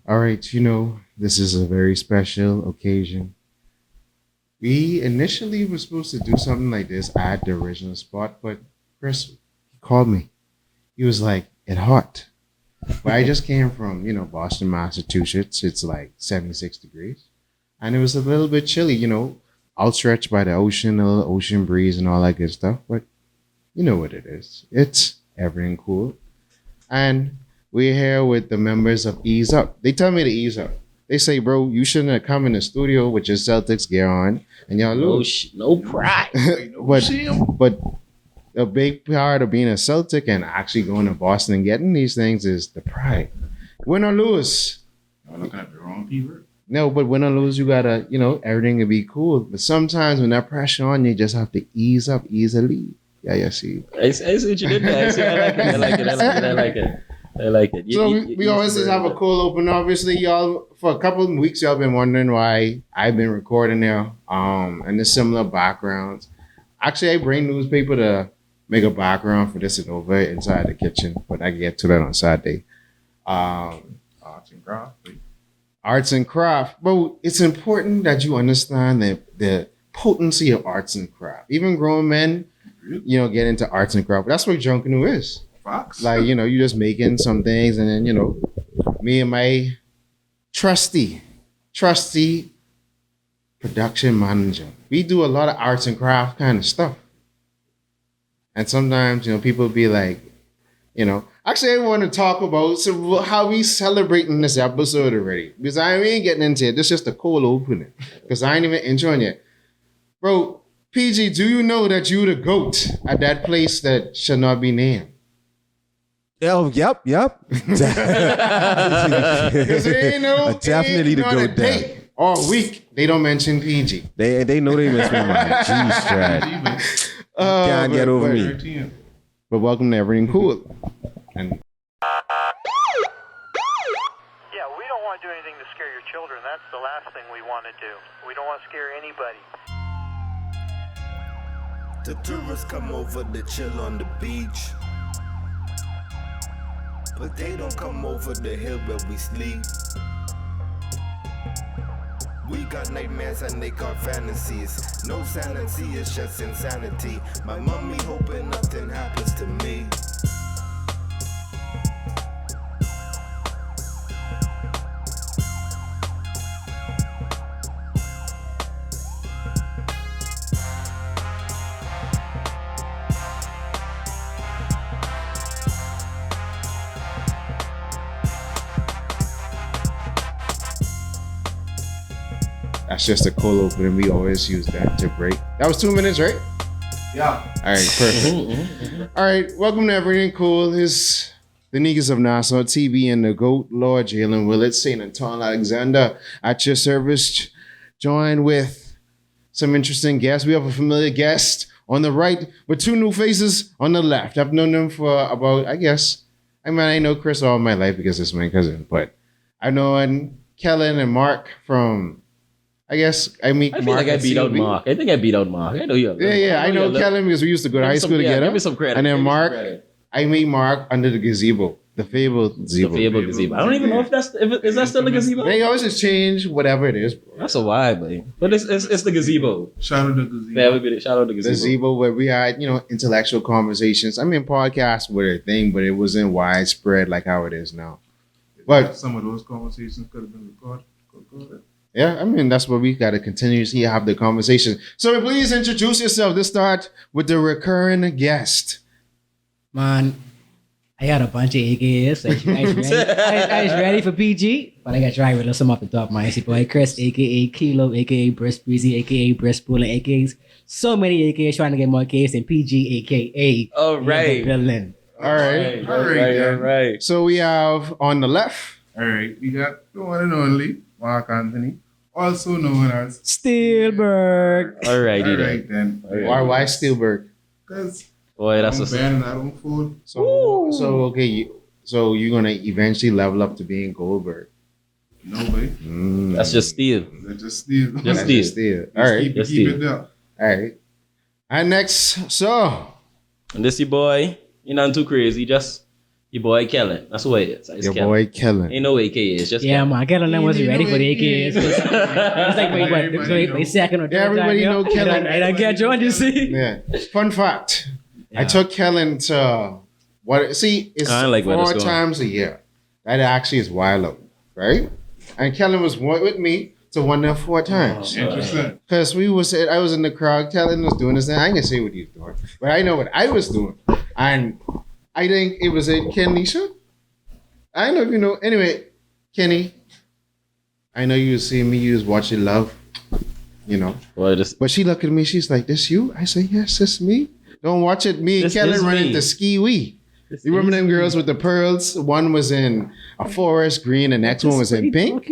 All right, this is a very special occasion. We initially were supposed to do something like this at the original spot, but Chris called me. He was like, "It hot." But I just came from, Boston, Massachusetts. It's like 76 degrees. And it was a little bit chilly, outstretched by the ocean, a little ocean breeze and all that good stuff. But you know what it is. It's Erryting Kool. And we're here with the members of Ease Up. They tell me to ease up. They say, bro, you shouldn't have come in the studio with your Celtics gear on and y'all lose. No pride. but a big part of being a Celtic and actually going to Boston and getting these things is the pride. Win or lose. I'm looking at the wrong people. No, but win or lose, you gotta, everything will be cool. But sometimes when that pressure on you, just have to ease up easily. Yeah, you see. I see what you did there. I like it. So we always have a cold open. Obviously, y'all, for a couple of weeks, y'all been wondering why I've been recording there. And the similar backgrounds. Actually, I bring newspaper to make a background for this and over inside the kitchen, but I can get to that on Saturday. Arts and craft. Arts and craft. But it's important that you understand the potency of arts and craft. Even grown men, get into arts and craft. That's what Junkanoo is. Fox. Like, you just making some things and then, me and my trusty production manager, we do a lot of arts and craft kind of stuff. And sometimes, people be like, actually I want to talk about how we celebrating this episode already. Because I ain't getting into it. This is just a cold opening. Because I ain't even enjoying it. Bro, PG, do you know that you the GOAT at that place that should not be named? Oh, yep. Because Definitely the GOAT there. All week, they don't mention PG. They know they miss me my G-Strat. Can't get over me. But welcome to Erryting Kool. And yeah, we don't want to do anything to scare your children. That's the last thing we want to do. We don't want to scare anybody. The tourists come over to chill on the beach, but they don't come over the hill where we sleep. We got nightmares and they got fantasies. No sanity, it's just insanity. My mommy hoping nothing happens to me. that's just a cold opening. We always use that to break. That was 2 minutes, right? Yeah. All right, perfect. All right, welcome to Erryting Kool. It's the niggas of Nassau, TV and the GOAT, Lord Jalen Willett, St. Anton Alexander at your service, joined with some interesting guests. We have a familiar guest on the right with two new faces on the left. I've known them for about, I know Chris all my life because it's my cousin, but I've known Kellen and Mark from, I feel like I beat out Mark. I think I beat out Mark. I know you. Yeah. I know Kellen because we used to go to high school together. Give me some credit. And then Mark, I meet Mark under the gazebo. The fabled gazebo. I don't even know if is that still the gazebo? They always just change whatever it is, bro. That's a vibe, man. But it's the gazebo. Shout out to the gazebo. Yeah, we did it. Shout out to the Gazebo where we had, intellectual conversations. Podcasts were a thing, but it wasn't widespread like how it is now. But some of those conversations could have been recorded. yeah, that's what we got to continuously have the conversation. So please introduce yourself. Let's start with the recurring guest. Man, I got a bunch of AKAs. So I was ready for PG, but I got to try with some off the top. Man, it's your boy Chris, aka Kilo, aka Brisk Breezy, aka Brisk Bull, and AKAs. So many AKAs trying to get more AKAs than PG, aka All right. Villain. All right. So we have on the left. All right. We got the one and only Mark Anthony, also known as Steelberg. All right then. Why Steelberg? Because boy, that's a band and I don't fool. So okay, so you're gonna eventually level up to being Goldberg. Nobody. That's just Steel. That's just Steel. Just Steel. All right. Keep it there. All right. And next, so And this your boy, you're not too crazy. Just Your boy Kellen. That's what it is. It's Your Kellen. boy Kellen. Ain't no AKA. It's just Yeah, Kellen. man. Kellen them wasn't ready for the AKs. It's like Everybody wait, second or third Everybody time, know Kellen. I don't get you, you see? Yeah. Fun fact. I Yeah. took Kellen to it's I like where this 4 going. times a year. That actually is wild out, right? And Kellen was with me to one of 4 times. Interesting. Because I was in the crowd, Kellen was doing this thing. I ain't gonna say what he was doing, but I know what I was doing. And I think it was in Kenisha. I don't know if you know. Anyway, Kenny, I know you see me, you was watching Love, you know. Well, just But she looked at me, she's like, this you? I say, yes, this me. Don't watch it. Me and This Kellen is run me. into Ski Wee. You remember them girls with the pearls? One was in a forest green, the next one was in pink.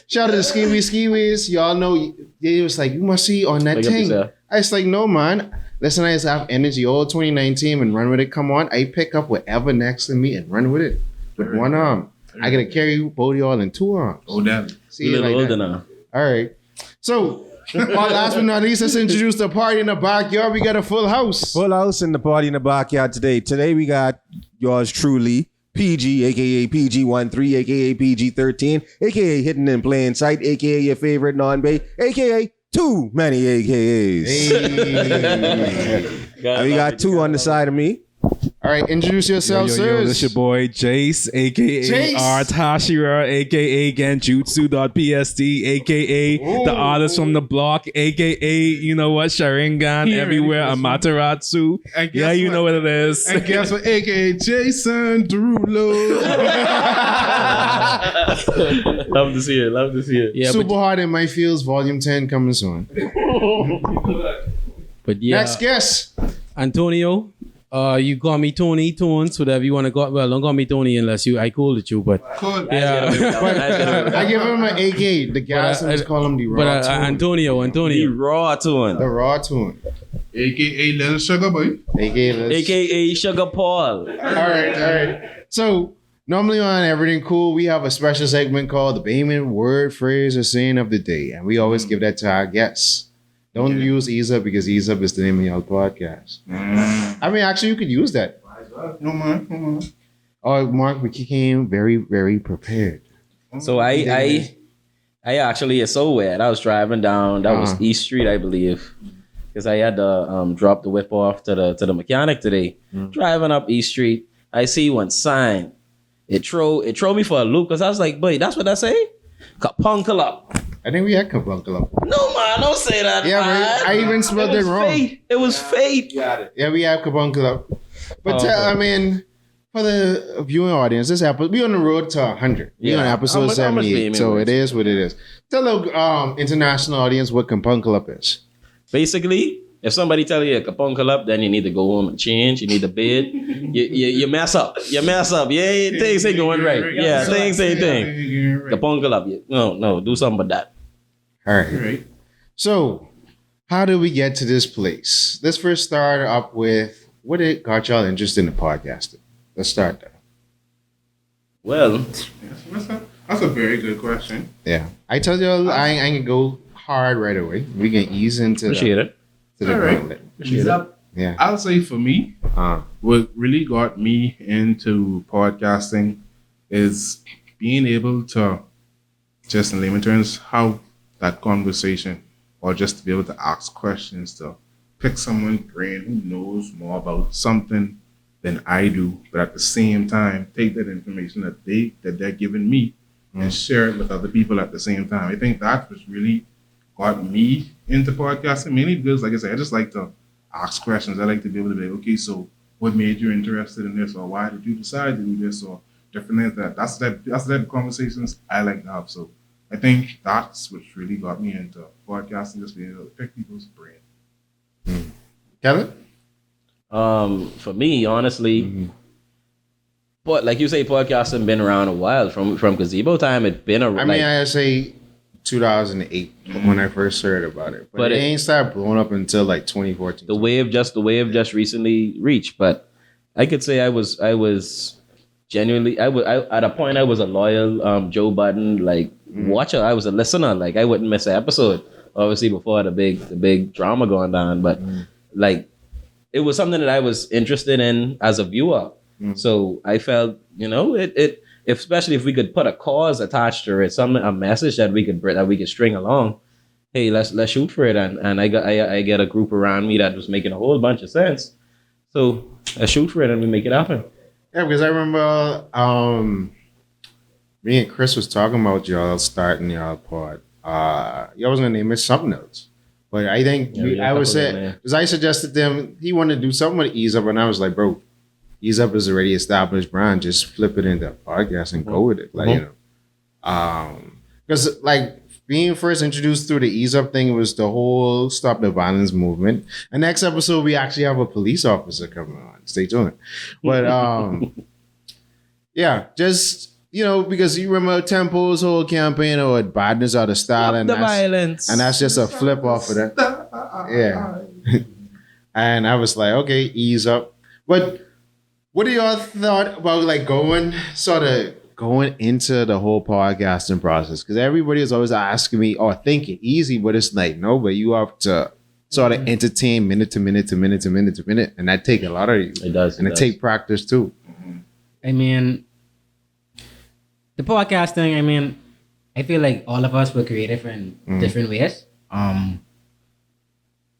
Shout out to Ski Wees. Y'all know, they was like, you must see on that Big up thing. yourself. I was like, no, man. Listen, I just have energy all 2019 and run with it. Come on. I pick up whatever next to me and run with it. With one arm. I gotta carry both of y'all in 2 arms. Oh, damn. See a it little like older that. now. All right. So, last but not least, let's introduce the party in the backyard. We got a full house. Full house in the party in the backyard today. Today we got yours truly, PG, aka PG13, aka PG13, aka hidden in plain sight, aka your favorite non-bay, aka too many AKAs. And we got 2 on the side of me. All right, introduce yourself, sirs. This your boy Jace, aka Jace. Art Hashira, aka Genjutsu.pst, aka the artist from the block, aka you know what, Sharingan He everywhere, ready for this one. Amaterasu. And guess Yeah, you what? know what it is. And guess what? AKA Jason Derulo. Love to see it. Love to see it. Yeah, Super Hard in My Fields, Volume 10 coming soon. But yeah, Next guest. Antonio, you call me Tony, Tones, whatever you want to call. Well, don't call me Tony unless I call it you. But Cool. yeah, I give him an AK. The guys But, just call him the but raw tune. Antonio, The raw tune. The raw tune. AKA Little Sugar Boy. AK. AKA Sugar Paul. All right. So normally on Erryting Kool, we have a special segment called the payment word, phrase, or saying of the day, and we always give that to our guests. Don't use EZUP because EZUP is the name of your podcast. I mean, actually, you could use that. No man. Oh, Mark, we came very, very prepared. So I actually, it's so weird. I was driving down, that was East Street, I believe, because I had to drop the whip off to the mechanic today. Driving up East Street, I see one sign. It throw me for a loop because I was like, boy, that's what I say? Kapunkel up. I think we had Kabunkel up. No man, don't say that. Yeah, man. right. I even spelled it wrong. Fate. It was fate. Yeah, we have Kabunkel up. But Oh, okay. I mean, for the viewing audience, this episode, we on the road to 100. We Yeah. on How episode much payment 78. So was it is what it is. Tell the international audience what Kabunkel up is. Basically, if somebody tell you a kapunkel up, then you need to go home and change. You need to bid. You mess up. You mess up. Yeah, things ain't going right. Yeah, things ain't thing. Kapunkel up. No, do something about that. All right. So, how did we get to this place? Let's first start up with what it got y'all interested in the podcasting. Let's start there. Well, That's a very good question. Yeah. I told y'all I ain't gonna go hard right away. We can ease into appreciate it. to the All right. gauntlet. Appreciate it. Yeah. I'll say for me, what really got me into podcasting is being able to, just in layman terms, how that conversation, or just to be able to ask questions, to pick someone's brain who knows more about something than I do, but at the same time, take that information that they're giving me and share it with other people at the same time. I think that was really got me into podcasting, mainly because, like I said, I just like to ask questions. I like to be able to be like, okay, so what made you interested in this, or why did you decide to do this, or different things like that. That's the conversations I like to have. So I think that's what really got me into podcasting, just being able to pick people's brain. Kevin? For me, honestly, but like you say, podcasting been around a while. From gazebo time, it's been a. I mean, I say 2008 when I first heard about it, but it ain't started blowing up until like 2014. the wave just recently reached. But I could say I was genuinely at a point I was a loyal Joe Budden watcher. I was a listener. Like I wouldn't miss an episode. Obviously before the big drama going down, but like it was something that I was interested in as a viewer. So I felt, it especially if we could put a cause attached to it, a message that we could string along. Hey, let's shoot for it, and I get a group around me that was making a whole bunch of sense. So let's shoot for it and we make it happen. Yeah, because I remember me and Chris was talking about y'all starting y'all pod. Y'all was gonna name it something else, but I think I would say because I suggested them he wanted to do something with Ease Up, and I was like, bro, Ease Up is already established brand. Just flip it into a podcast and go with it, because like being first introduced through the Ease Up thing was the whole Stop the Violence movement. And next episode we actually have a police officer coming on. Stay tuned, but yeah, just. Because you remember Tempo's whole campaign or badness out of style and violence. And that's just a flip off of that. Yeah. And I was like, okay, Ease Up. But what do y'all thought about like going into the whole podcasting process? Because everybody is always asking me, think it easy, but it's like, no, but you have to sort of entertain minute to minute to minute to minute to minute. And that take a lot of you. It does. And it take practice too. I mean, the podcast thing, I mean, I feel like all of us were creative in different ways. I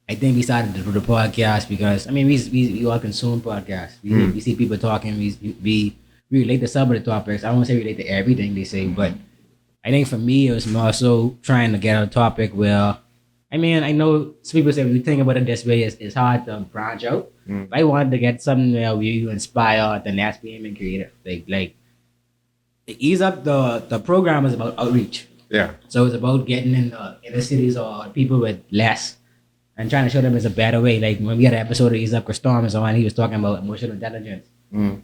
think we started to do the podcast because, I mean, we all consume podcasts. We see people talking. We relate to some of the topics. I won't say relate to everything they say, but I think for me, it was more so trying to get a topic where, I mean, I know some people say when you think about it this way, it's hard to branch out. But I wanted to get something where you inspire the next being and creative. Like Ease Up, the program is about outreach. Yeah. So it's about getting in the inner cities or people with less and trying to show them there's a better way. Like when we had an episode of Ease Up with Storm and so on, he was talking about emotional intelligence.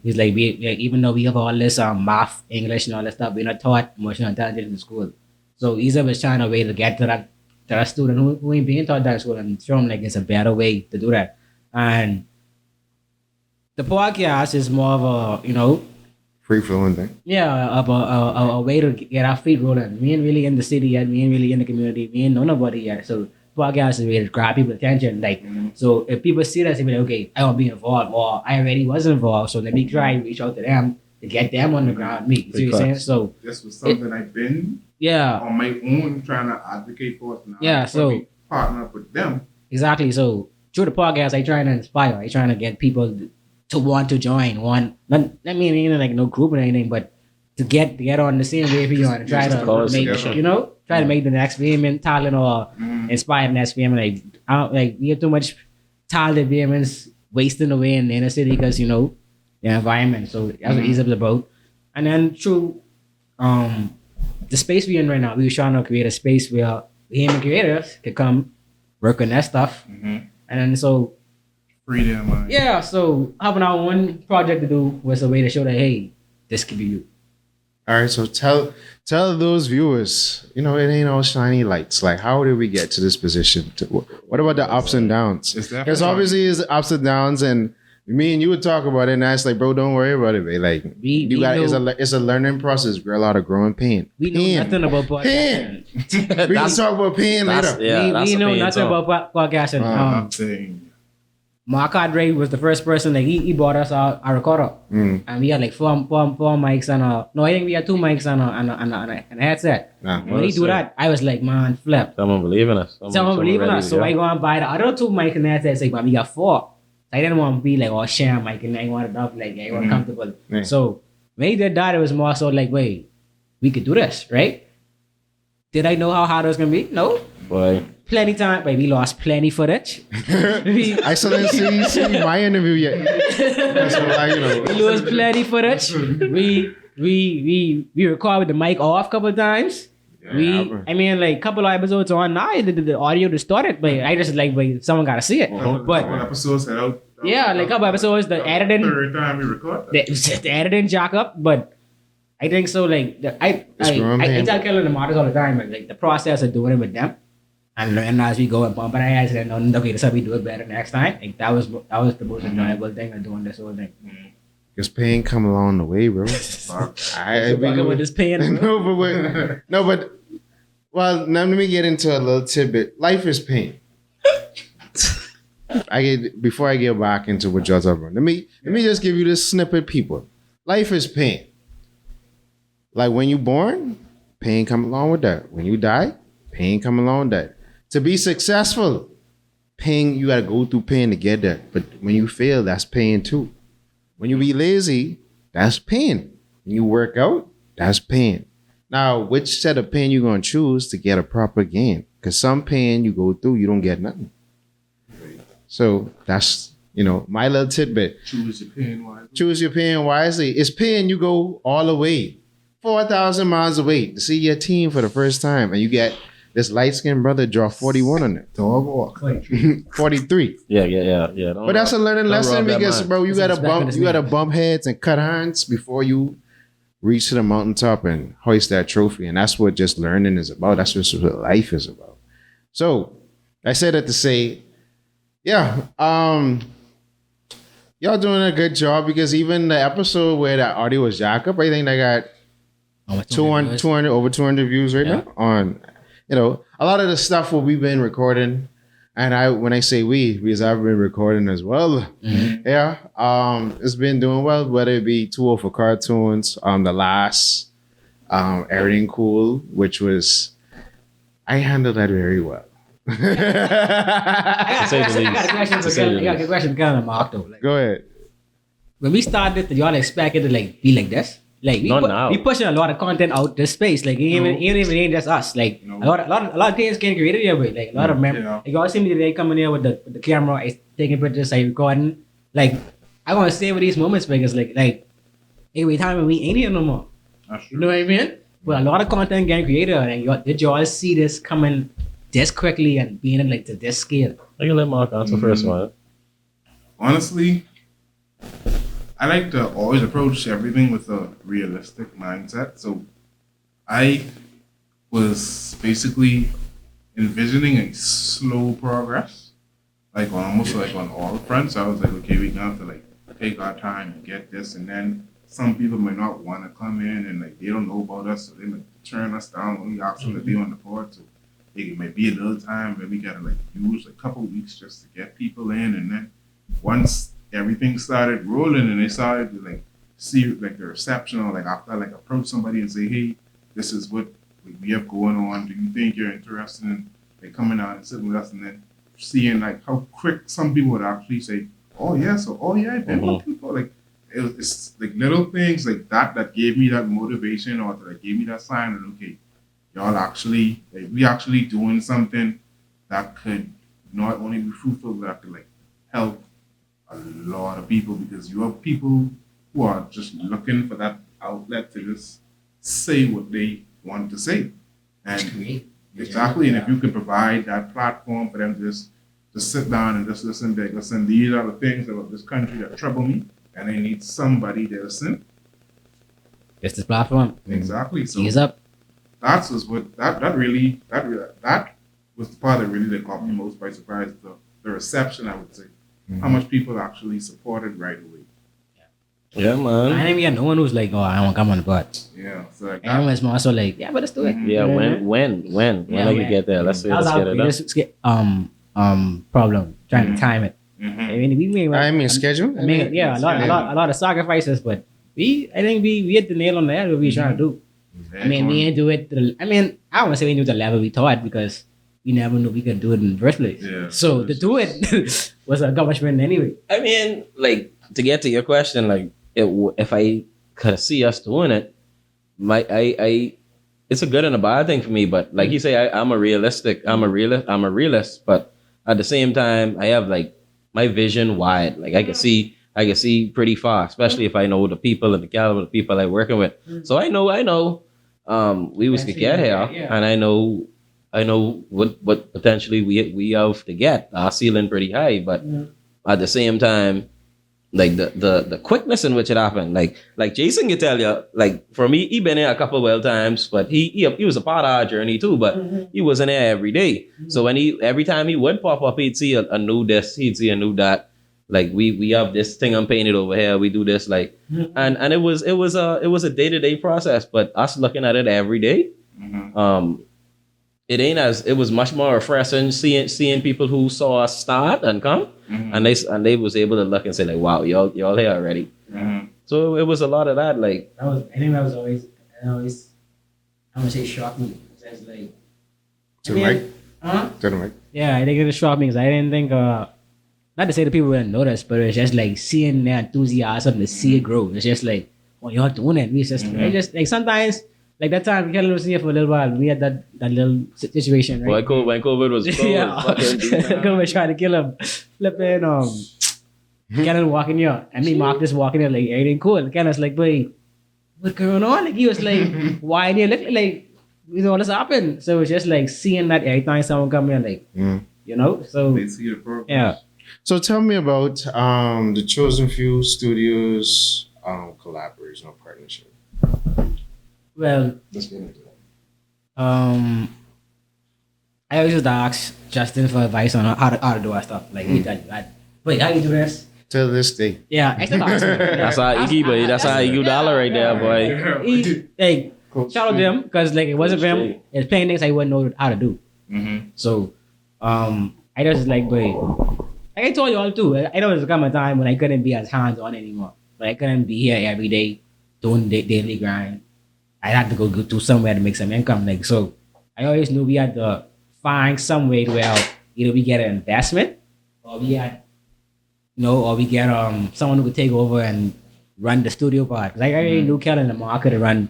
He's like, even though we have all this math, English, and all that stuff, we're not taught emotional intelligence in school. So Ease Up is trying a way to get to that student who ain't being taught that in school and show them like it's a better way to do that. And the podcast is more of a, free flowing thing. Yeah, a way to get our feet rolling. We ain't really in the city yet. We ain't really in the community. We ain't know nobody yet. So podcast is a way to grab people's attention. Like, so if people see that, they be like, okay, I want to be involved, or I already was involved. So let me try and reach out to them to get them on the ground. Me, see what I'm saying? So this was something I've been on my own trying to advocate for. Now. Yeah, so partner up with them. Exactly. So through the podcast, I trying to inspire. I trying to get people to want to join not like no group or anything, but to get on the same wave you on and try to make the next vehement talent or inspire the next vehement. Like we have too much talented vehements wasting away in the inner city because the environment. So that's what Ease Up is about. And then through the space we're in right now, we were trying to create a space where vehement creators could come work on that stuff. And then so freedom. Yeah, so having our one project to do was a way to show that, hey, this could be you. All right, so tell those viewers, it ain't all shiny lights. Like, how did we get to this position? What about the ups and downs? Because obviously it's ups and downs, and me and you would talk about it, and I was like, bro, don't worry about it, babe. Like, it's a learning process. We're a lot of growing pain. We know nothing about podcasting. We can talk about pain later. We know nothing about podcasting. Mark Andre was the first person, like he bought us our recorder, and we had like four mics and I think we had 2 mics and a headset. When he do that, I was like, man, flip. Someone believe in us. Someone believe in us. So I go and buy the other 2 mics and headsets. Like, man, we got 4. I didn't want to be like, share mic, and I wanted up like I was comfortable. So when he did that, it was more so like, wait, we could do this, right? Did I know how hard it was gonna be? No. Boy. Plenty time, but we lost plenty footage. I still didn't see my interview yet. We lost plenty footage. We record with the mic off a couple of times. A couple of episodes on now, the audio distorted, but I just someone gotta see it. But episodes set out. Like couple episodes, the editing. Third time we record. The editing jack up, but I think so. I tell Kellen and Marcus all the time, the process of doing it with them. And learn as we go and bump our heads and then okay, that's how we do it better next time. Like that was the most enjoyable thing of doing this whole thing. Because pain come along the way, bro. I mean, with this pain. Well, now let me get into a little tidbit. Life is pain. before I get back into what y'all talking about, let me just give you this snippet, people. Life is pain. Like when you born, pain come along with that. When you die, pain come along with that. To be successful, pain, you gotta go through pain to get there. But when you fail, that's pain too. When you be lazy, that's pain. When you work out, that's pain. Now, which set of pain you gonna choose to get a proper gain? Because some pain you go through, you don't get nothing. So that's, my little tidbit. Choose your pain wisely. Choose your pain wisely. It's pain you go all the way, 4,000 miles away to see your team for the first time, and you get this light-skinned brother draw 41 on it. Dog walk. 43. Yeah. But that's a learning lesson because, bro, you gotta Respect bump heads and cut hands before you reach to the mountaintop and hoist that trophy. And that's what just learning is about. That's what life is about. So I said that to say, yeah, y'all doing a good job because even the episode where that audio was jacked up, I think they got 200 over 200 views right now on, a lot of the stuff what we've been recording. And when I say we, because I've been recording as well. Mm-hmm. Yeah. It's been doing well, whether it be Tool for Cartoons, the last Erryting Kool, which was, I handled that very well. I got a question kind of Mark though. Go ahead. When we started, did y'all expect it to be like this? Like we pushing a lot of content out this space. Like even ain't just us. Like a lot of things getting created here, but like a lot of like y'all see me today coming here with the camera, taking pictures, recording. Like I want to savor these moments because like every time we ain't here no more. You know what I mean? But a lot of content getting created, and did y'all see this coming this quickly and being to this scale? I can let Mark answer first one. Honestly, I like to always approach everything with a realistic mindset. So I was basically envisioning a slow progress, almost on all fronts. I was like, okay, we have to take our time and get this, and then some people might not want to come in and they don't know about us, so they might turn us down when we ask them to be on the board. So it might be a little time, but we gotta use a couple weeks just to get people in, and then once everything started rolling and they started to see the reception, or after approach somebody and say, hey, this is what we have going on. Do you think you're interested in coming out and sitting with us? And then seeing how quick some people would actually say, oh yeah, I've been looking for it's little things like that gave me that motivation, or that gave me that sign that okay, y'all actually we actually doing something that could not only be fruitful but that could help a lot of people, because you have people who are just looking for that outlet to just say what they want to say. And exactly, and if you can provide that platform for them just to sit down and just listen, these are the things about this country that trouble me, and I need somebody to listen. It's this platform. Exactly. So ease up. That was that was the part that really caught me most by surprise. The reception, I would say. How much people actually supported right away. Yeah, man. I didn't no one who's like, oh, I want to come on the pod. Yeah. So everyone's more so yeah, but let's do it. Yeah, when do we get there? Let's get it up. Problem trying to time it. I mean schedule. A lot of sacrifices, but I think we hit the nail on the head what we trying to do. We didn't do it. I don't want to say we knew the level we thought, because we never knew we could do it in the first place. Yeah, so to do it was an accomplishment anyway. To get to your question, if I could see us doing it, it's a good and a bad thing for me. But like you say, I'm a realist. But at the same time, I have my vision wide. I can see pretty far, especially if I know the people and the caliber of the people I'm working with. So I know. We was to get here, and I know what potentially we have to get. Our ceiling pretty high, but at the same time, the quickness in which it happened, like Jason can tell you, for me, he been here a couple of times, but he was a part of our journey too, but he wasn't there every day. So when every time he would pop up, he'd see a new this, he'd see a new that. We have this thing I'm painted over here. We do this and it was a day-to-day process, but us looking at it every day, it was much more refreshing seeing people who saw us start and come, and they was able to look and say like, wow, y'all here already. So it was a lot of that. Like I think that was always I'm gonna say shocked me. It's like To the mic. Huh? To the mic. Yeah, I think it shocked me because I didn't think not to say the people wouldn't notice, but it's just like seeing their enthusiasm to see it grow. It's just like, oh, y'all doing it. It's just like sometimes like that time Kelly was here for a little while. We had that little situation, right? when COVID was Yeah, COVID trying to kill him. Flipping Kellen walking here. I mean Mark just walking here like Erryting Kool. Kellen's like, boy, what's going on? Like he was like, why do you look like you know this happened? So it's just like seeing that every time someone come in, like you know. So They see the progress. yeah. So tell me about the Chosen Few Studios collaboration or partnership. Well, Let's get into that. I always used to ask Justin for advice on how to do our stuff. Like he tell you that. Wait, how you do this? Till this day. Yeah, I still ask him. that's how Iggy, boy. That's how Iggy dollar right there, boy. He, like, shout out to him because like it wasn't for him. It's playing things I wouldn't know how to do. So, I just like, boy, like I told you all too. I know there's come a time when I couldn't be as hands on anymore. But I couldn't be here every day doing the daily grind. I had to go to somewhere to make some income. Like so, I always knew we had to find some way where either we get an investment or we had, or we get someone who could take over and run the studio part. Because I already knew Kellen and Mark could run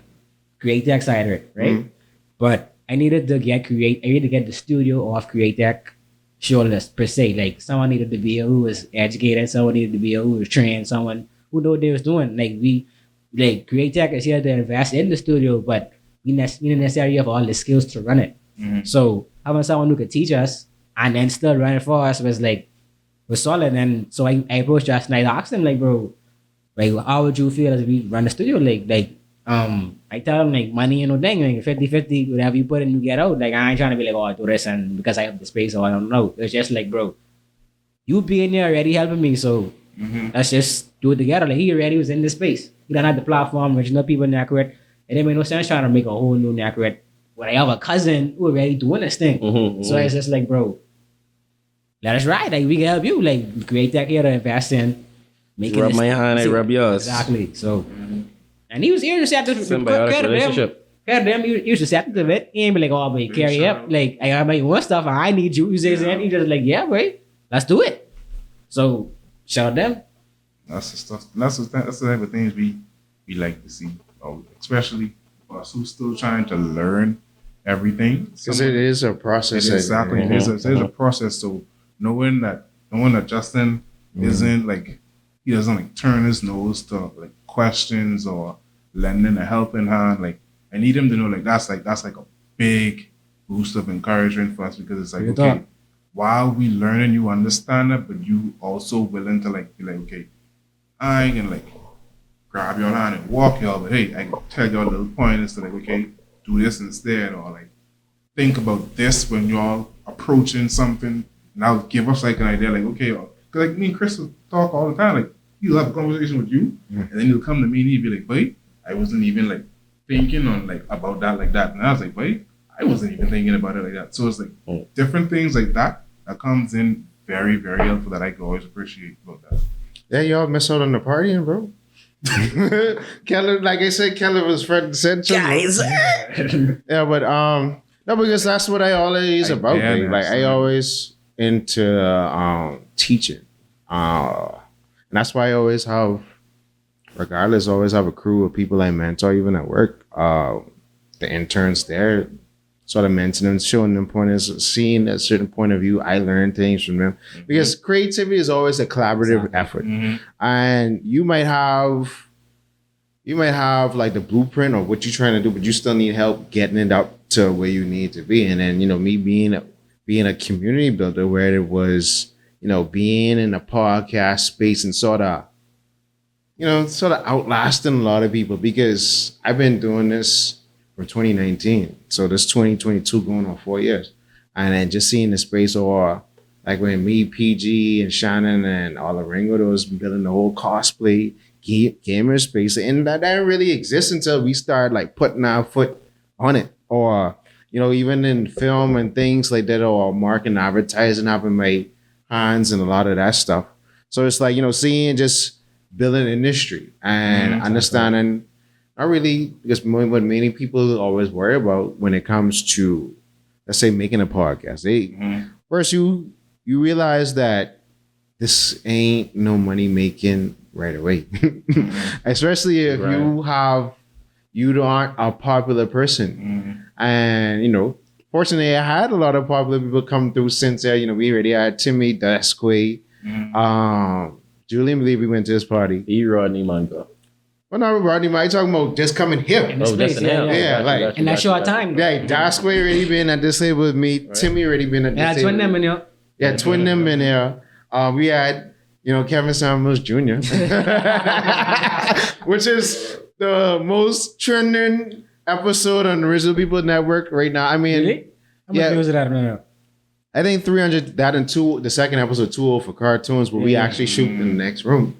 Create Tech side of it, right? But I needed to get the studio off Create Tech shoulders per se. Like someone needed to be who was educated, someone needed to be who was trained, someone who knew what they was doing. Like Create Tech is here to invest in the studio, but we didn't necessarily have all the skills to run it. So having someone who could teach us and then still run it for us was solid. And so I approached Justin. I asked him like, bro, like how would you feel as we run the studio? I tell him like money and no thing, like 50-50, whatever you put in, you get out. Like I ain't trying to be like, oh, I do this and because I have the space or I don't know. It's just like, bro, you being there already helping me, so let's just do it together. Like he already was in the space. He done had the platform, which no people in Nakuret. It didn't make no sense trying to make a whole new Nakuret. But I have a cousin who already doing this thing. So it's just like, bro, let us ride. Like we can help you. Like Create Tech here to invest in. Rub my hand, I rub yours. Exactly. So, and he was here to set the symbiotic relationship. He was receptive to it. He ain't be like, oh, but carry up. Like I got my own stuff and I need you. He says, and he just like, yeah, boy, let's do it. So shout out them. That's the stuff. That's the type of things we like to see, especially us who's still trying to learn everything. Because it is a process. Exactly, it is a process. So knowing that Justin isn't like he doesn't like turn his nose to like questions or lending a helping hand. Like I need him to know like that's like a big boost of encouragement for us because it's like okay, while we learning, you understand it, but you also willing to like be like okay. I ain't gonna like grab your hand and walk y'all, but hey, I can tell y'all little pointers to like, okay, do this instead, or like think about this when y'all approaching something. Now give us like an idea, like okay, because like me and Chris will talk all the time. Like he'll have a conversation with you, and then he'll come to me and he'll be like, wait, I wasn't even like thinking on like about that like that, and I was like, wait, I wasn't even thinking about it like that. So it's like different things like that comes in very, very helpful that I can always appreciate about that. Yeah, y'all miss out on the partying, bro. Kelly, like I said, Kelly was front and center. Yeah, but no, because that's what I always about. Like I always into teaching, and that's why I always have, regardless, always have a crew of people I mentor, even at work. The interns there, sort of mentoring them, showing them pointers, seeing a certain point of view. I learn things from them because creativity is always a collaborative effort, and you might have like the blueprint of what you're trying to do, but you still need help getting it up to where you need to be. And then me being a community builder, where it was being in a podcast space and sort of outlasting a lot of people because I've been doing this from 2019. So this 2022 going on 4 years. And then just seeing the space or like when me, PG and Shannon and all the Ringo was building the whole cosplay gamer space. And that didn't really exist until we started like putting our foot on it. Or, even in film and things like that, or marketing, advertising, having my hands and a lot of that stuff. So it's like, seeing just building industry and understanding, not really, because what many people always worry about when it comes to, let's say, making a podcast. First, you realize that this ain't no money making right away, especially if you aren't a popular person. And fortunately, I had a lot of popular people come through since there. We already had Timmy Dasquay, Julian Levy went to this party. Rodney Mango. Well, not Rodney, I'm talking about just coming here. Just in here. Yeah, in that short time. Yeah, Dasquay already been at this table with me. Right. Timmy already been at this table. Twin them in here. Yeah, twin them in here. We had, Kevin Samuels Jr., which is the most trending episode on the Original People Network right now. I mean, really? How much was it out of I think 300, that and the second episode, 2 for cartoons, where we actually shoot in the next room.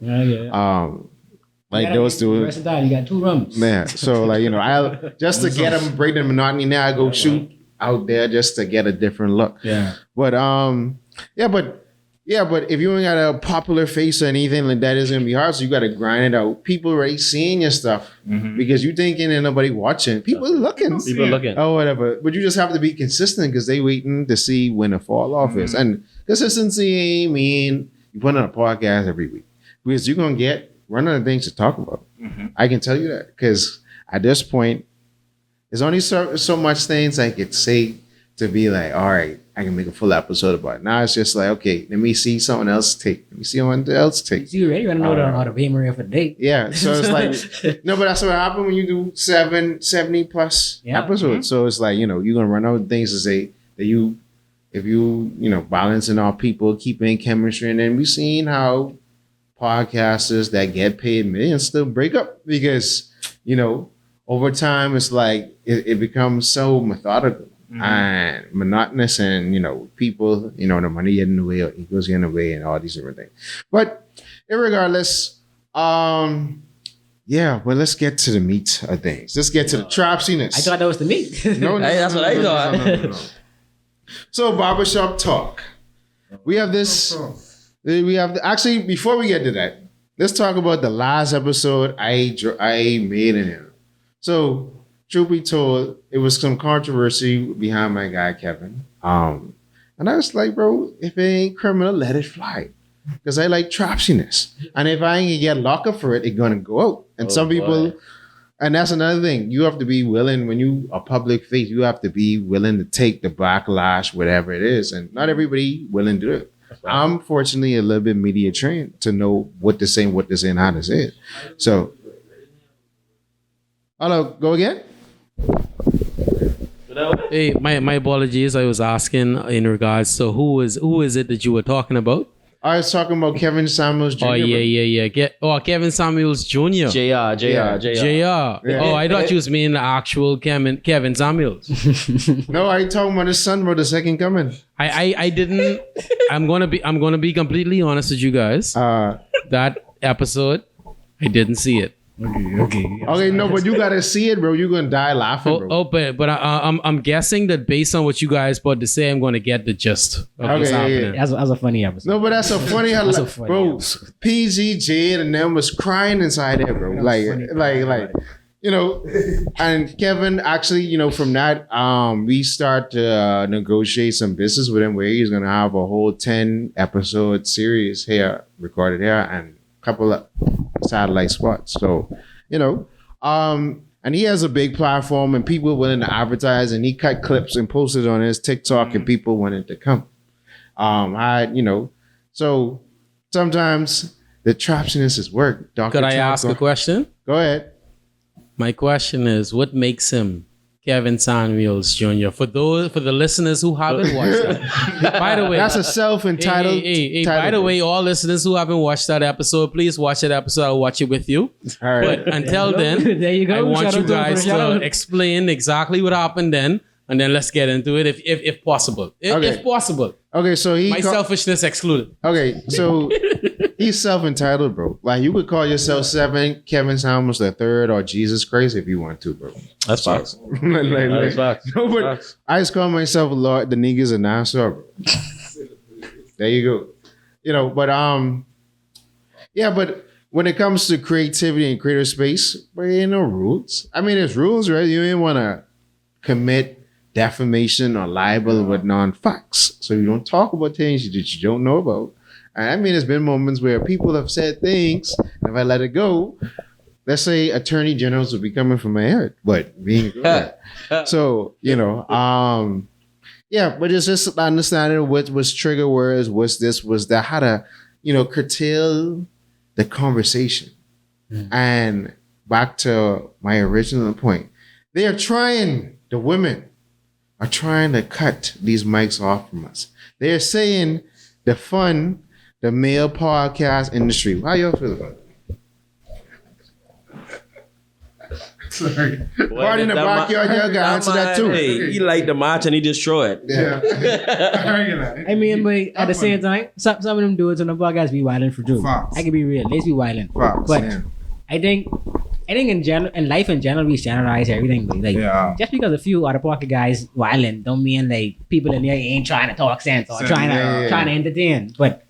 Like those two. The rest of the time, you got 2 rooms. Man, so I just to get them, break the monotony now, I go shoot out there just to get a different look. Yeah. But but if you ain't got a popular face or anything like that, it's gonna be hard. So you gotta grind it out. People already seeing your stuff because you thinking ain't nobody watching. People looking. Oh, whatever. But you just have to be consistent because they waiting to see when the fall off is. And consistency mean you put on a podcast every week because you're gonna get run out of things to talk about. I can tell you that because at this point, there's only so much things I could say to be like, all right, I can make a full episode about it. Now it's just like, okay, let me see someone else take. Let me see someone else take. You already want to know how to pay Maria for the date. Yeah, so it's like, no, but that's what happened when you do 70 plus episodes. So it's like, you're going to run out of things to say that if you balancing our people, keeping chemistry, and then we seen how podcasters that get paid millions still break up because, over time it's like it becomes so methodical and monotonous, and people, the money getting in the way or egos getting in the way and all these different things. But irregardless, but let's get to the meat of things. Let's get to the trapsiness. I thought that was the meat. No, that's what I thought. No. So barbershop talk. We have this. Actually, before we get to that, let's talk about the last episode I made in here. So, truth be told, it was some controversy behind my guy Kevin. And I was like, bro, if it ain't criminal, let it fly. Because I like trapsiness. And if I ain't gonna get locked up for it, it's gonna go out. And some people, and that's another thing. You have to be willing, when you are public face, you have to be willing to take the backlash, whatever it is. And not everybody willing to do it. I'm fortunately a little bit media trained to know what to say and how to say it. So, hello, go again? Hey, my apologies. I was asking in regards to who is it that you were talking about? I was talking about Kevin Samuels Jr. Oh, yeah. Kevin Samuels Jr. JR. Yeah. Oh, I thought you was meaning the actual Kevin Samuels. No, I talking about his son, bro, the second coming. I didn't. I'm gonna be completely honest with you guys. That episode, I didn't see it. Okay, no, but you gotta see it, bro. You're gonna die laughing, bro. But I'm guessing that based on what you guys about to say, I'm gonna get the gist of what's happening. That's a funny episode. No, but that's a funny, bro. PG, Jade, and them was crying inside there, bro. Like, and Kevin actually, from that, we start to negotiate some business with him where he's gonna have a whole 10 episode series here, recorded here, and a couple of satellite spots. So, and he has a big platform and people willing to advertise, and he cut clips and posted on his TikTok and people wanted to come. So sometimes the trapsiness is work. Could I ask a question? Go ahead. My question is, what makes him Kevin Samuels Jr.? For the listeners who haven't watched that. By the way, that's a self-entitled. By the way, all listeners who haven't watched that episode, please watch that episode. I'll watch it with you. All right. But until then, there you go. I want you guys to explain exactly what happened then and then let's get into it if possible. If possible. Okay, so My selfishness excluded. Okay, so he's self-entitled, bro. Like you could call yourself seven, Kevin Samuels the third, or Jesus Christ if you want to, bro. That's facts. That's facts. No, but I just call myself Lord the niggas and Nassau, bro. There you go. You know, but yeah, but when it comes to creativity and creative space, there ain't no rules. I mean, there's rules, right? You ain't want to commit defamation or libel with non-facts. So you don't talk about things that you don't know about. And I mean, there's been moments where people have said things, and if I let it go, let's say attorney generals will be coming from my head, but being good. So, you know, yeah, but it's just understanding what was trigger words, what's this, was that, how to, you know, curtail the conversation. And back to my original point, they are trying, the women are trying to cut these mics off from us. They're saying defund the male podcast industry. How y'all feel about it? Sorry. Party in the backyard, y'all got to answer that too. Hey, he liked the march and he destroyed. Yeah. I mean, but at the same time, some of them dudes on the podcast be wilding for true. Facts. I can be real. They be wilding. Facts, But yeah. I think in general, in life in general, we generalize everything. But like, Yeah. just because a few out of pocket guys wilding, don't mean like people in there ain't trying to talk sense or trying to entertain. But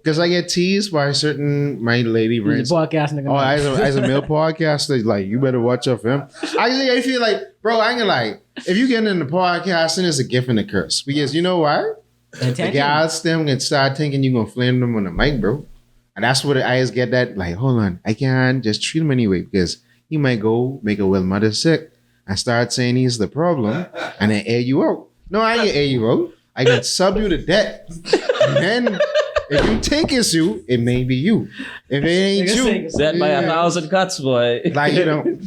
Because I get teased by my lady he's friends. a podcast nigga. Oh, as a male podcaster, like, you better watch out for him. I feel like, bro, I ain't gonna lie. If you get into podcasting, it's a gift and a curse. Because you know why? The guys them can start thinking you're gonna flame them on the mic, bro. And that's what I just get that, like, hold on, I can't just treat him anyway, because he might go make a well mother sick and start saying he's the problem and then air you out. No, I ain't air you out. I can sub you to death. And then if you think it's you, it may be you. If it ain't you, Set by 1,000 cuts, boy. like, you know,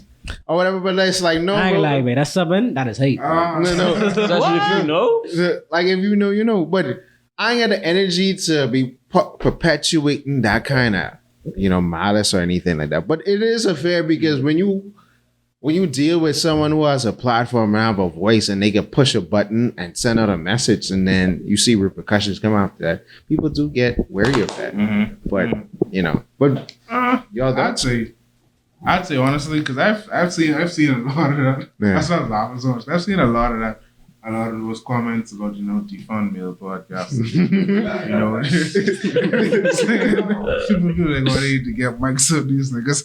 or whatever, but it's like, no, I ain't bro. like, man, that's something that is hate. No. Especially if you know. Like, if you know, you know. But I ain't got the energy to be perpetuating that kind of, you know, malice or anything like that. But it is affair because when you deal with someone who has a platform and have a voice and they can push a button and send out a message and then you see repercussions come after that, people do get wary of that. But, you know, but y'all don't. I'd say honestly, because I've seen a lot of that. Yeah. That's not laughing so much. I've seen a lot of that. A lot of those comments about, you know, defund male podcasts. You know, people like, "Oh, they need to get mics up these niggas."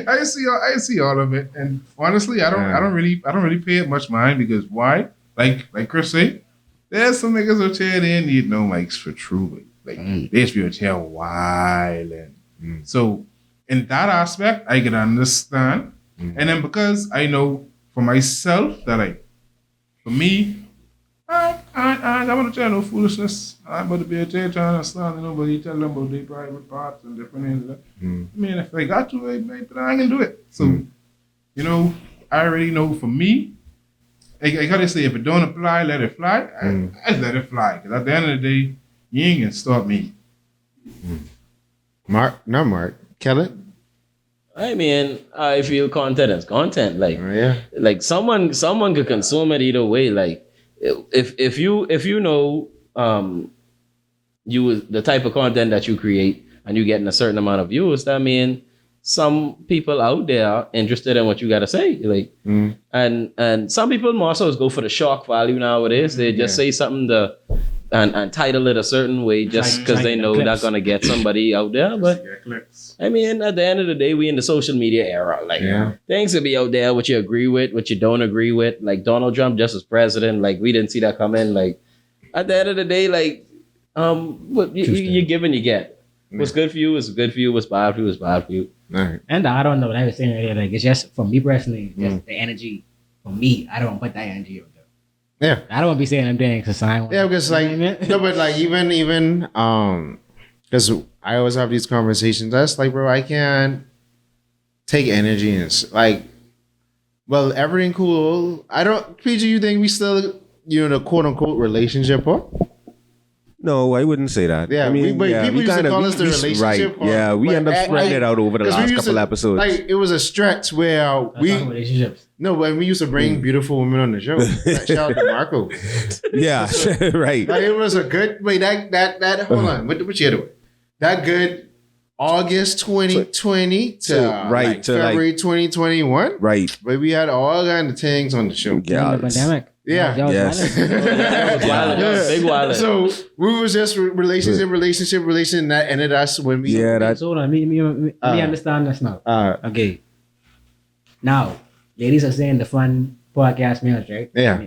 I see all of it, and honestly, I don't really pay it much mind because why? Like Chris said, there's some niggas out there they need no mics for true. Like they just be out here wilding. So in that aspect, I can understand, and then because I know for myself that for me, I want to tell no foolishness. I'm about to be a trying to understand nobody tell them about their private parts and different things like that. I mean, if I got to, I can do it. So, you know, I already know for me, I gotta say, if it don't apply, let it fly. I just let it fly. Because at the end of the day, you ain't gonna stop me. Mark. Kellen? I mean, I feel content is content. Like, Yeah. like someone could consume it either way. Like, if you know the type of content that you create and you getting a certain amount of views, that mean some people out there are interested in what you gotta say. Like, and some people more so go for the shock value nowadays. They just say something and title it a certain way just because they know that's gonna get somebody out there. But I mean, at the end of the day, we in the social media era. Like, things will be out there what you agree with, what you don't agree with. Like Donald Trump just as president, like we didn't see that coming. Like at the end of the day, like what you give and you get. What's good for you is good for you. What's bad for you is bad for you. Right. And I don't know what I was saying earlier. Like, it's just for me personally, just the energy. For me, I don't put that energy out there. Yeah. I don't want to be saying them things because I don't. Yeah, because like no, but like even because I always have these conversations. That's like, bro, I can't take energy and it's like, well, Erryting Kool. I don't, PG. You think we still, you know, the quote unquote relationship, huh? No, I wouldn't say that. Yeah, people used to call us the relationship. Right. Yeah, we end up spreading it out over the last couple episodes. Like it was a stretch where relationships. No, when we used to bring beautiful women on the show. Shout out to Marco. Yeah, right. Like, it was a good that hold on. What year do it? That good August 2020 to February 2021. Right. But we had all kind of things on the show. Yeah. The pandemic. Yeah. Yes. Big wallet. So we was just relationship, and that ended us when we. Yeah, that's. Hold on, me understand this now. Okay. Now, ladies are saying the fun podcast meals, right? Yeah. I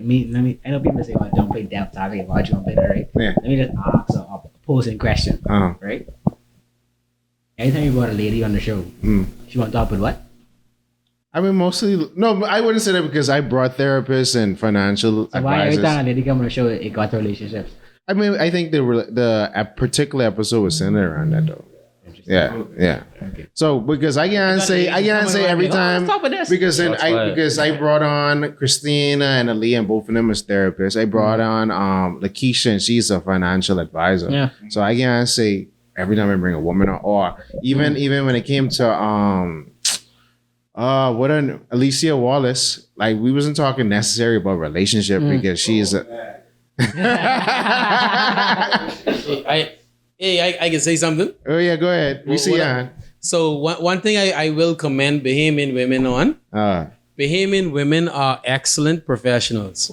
know people say, "Well, don't play depth topic, why jump in it, right?" Yeah. Let me just ask a posing question, right? Anytime you brought a lady on the show, she want to talk with what? I mean, mostly no. I wouldn't say that because I brought therapists and financial advisors. Why every time a lady come on the show, it got to relationships? I mean, I think the particular episode was centered around that though. Yeah. Okay. So because I can't say every time because I brought on Christina and Aaliyah and both of them as therapists. I brought on Lakeisha and she's a financial advisor. Yeah. So I can't say every time I bring a woman on, or even when it came to Alicia Wallace, like we wasn't talking necessarily about relationship because she's a I can say something. Oh yeah, go ahead. We see ya. So one thing I will commend Bahamian women on. Bahamian women are excellent professionals.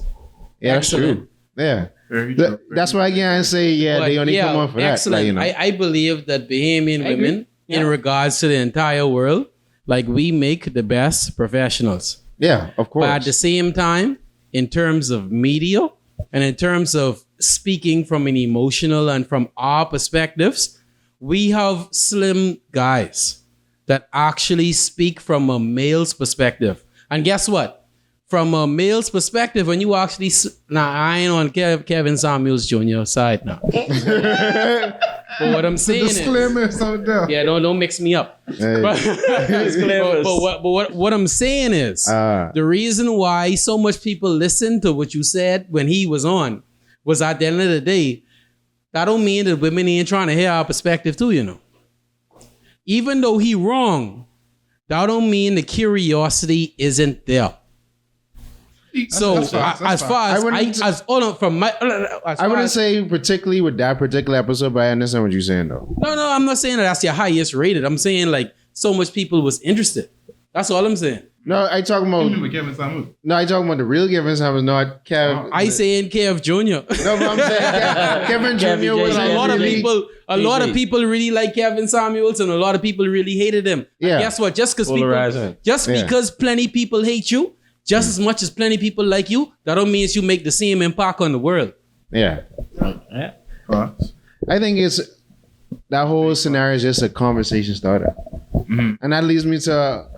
Yeah, excellent. That's true. Yeah. That's why I can't say they only come on for excellent. that. Like, I believe that Bahamian women, in regards to the entire world, like we make the best professionals. Yeah, of course. But at the same time, in terms of media and in terms of speaking from an emotional and from our perspectives, we have slim guys that actually speak from a male's perspective. And guess what? From a male's perspective, when you actually... Now, I ain't on Kevin Samuels Jr. side now. But what I'm saying is... Disclaimers out there. Yeah, don't mix me up. Hey. But what I'm saying is, the reason why so much people listen to what you said when he was on was at the end of the day, that don't mean that women ain't trying to hear our perspective too, you know. Even though he wrong, that don't mean the curiosity isn't there. So as far as I wouldn't say particularly with that particular episode, but I understand what you're saying though. No, I'm not saying that that's your highest rated. I'm saying like so much people was interested. That's all I'm saying. No, I talking about Kevin Samuel. No, I talking about the real Kevin Samuel, not Kev. I saying Kev Jr. No, but I'm saying Kevin Jr. was a lot of people really like Kevin Samuels, and a lot of people really hated him. Yeah. And guess what? Just because plenty people hate you, just as much as plenty people like you, that don't mean you make the same impact on the world. Yeah. I think it's that whole scenario is just a conversation starter. Mm-hmm. And that leads me to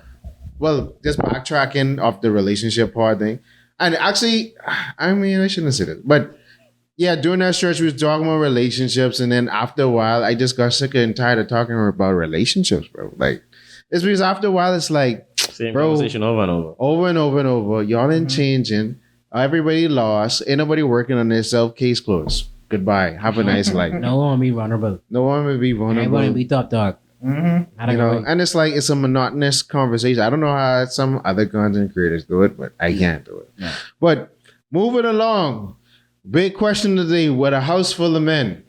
just backtracking off the relationship part thing. And actually, I mean, I shouldn't say this, but yeah, during that stretch, we was talking about relationships, and then after a while, I just got sick and tired of talking about relationships, bro. Like, it's because after a while, it's like, same conversation over and over. Over and over and over. Y'all ain't changing. Everybody lost. Ain't nobody working on themselves. Case closed. Goodbye. Have a nice life. No one will be vulnerable. No one will be vulnerable. Everybody will be top dog. Mm-hmm. You know, and it's like it's a monotonous conversation. I don't know how some other content creators do it, but I can't do it. Yeah. But moving along, big question today: with a house full of men,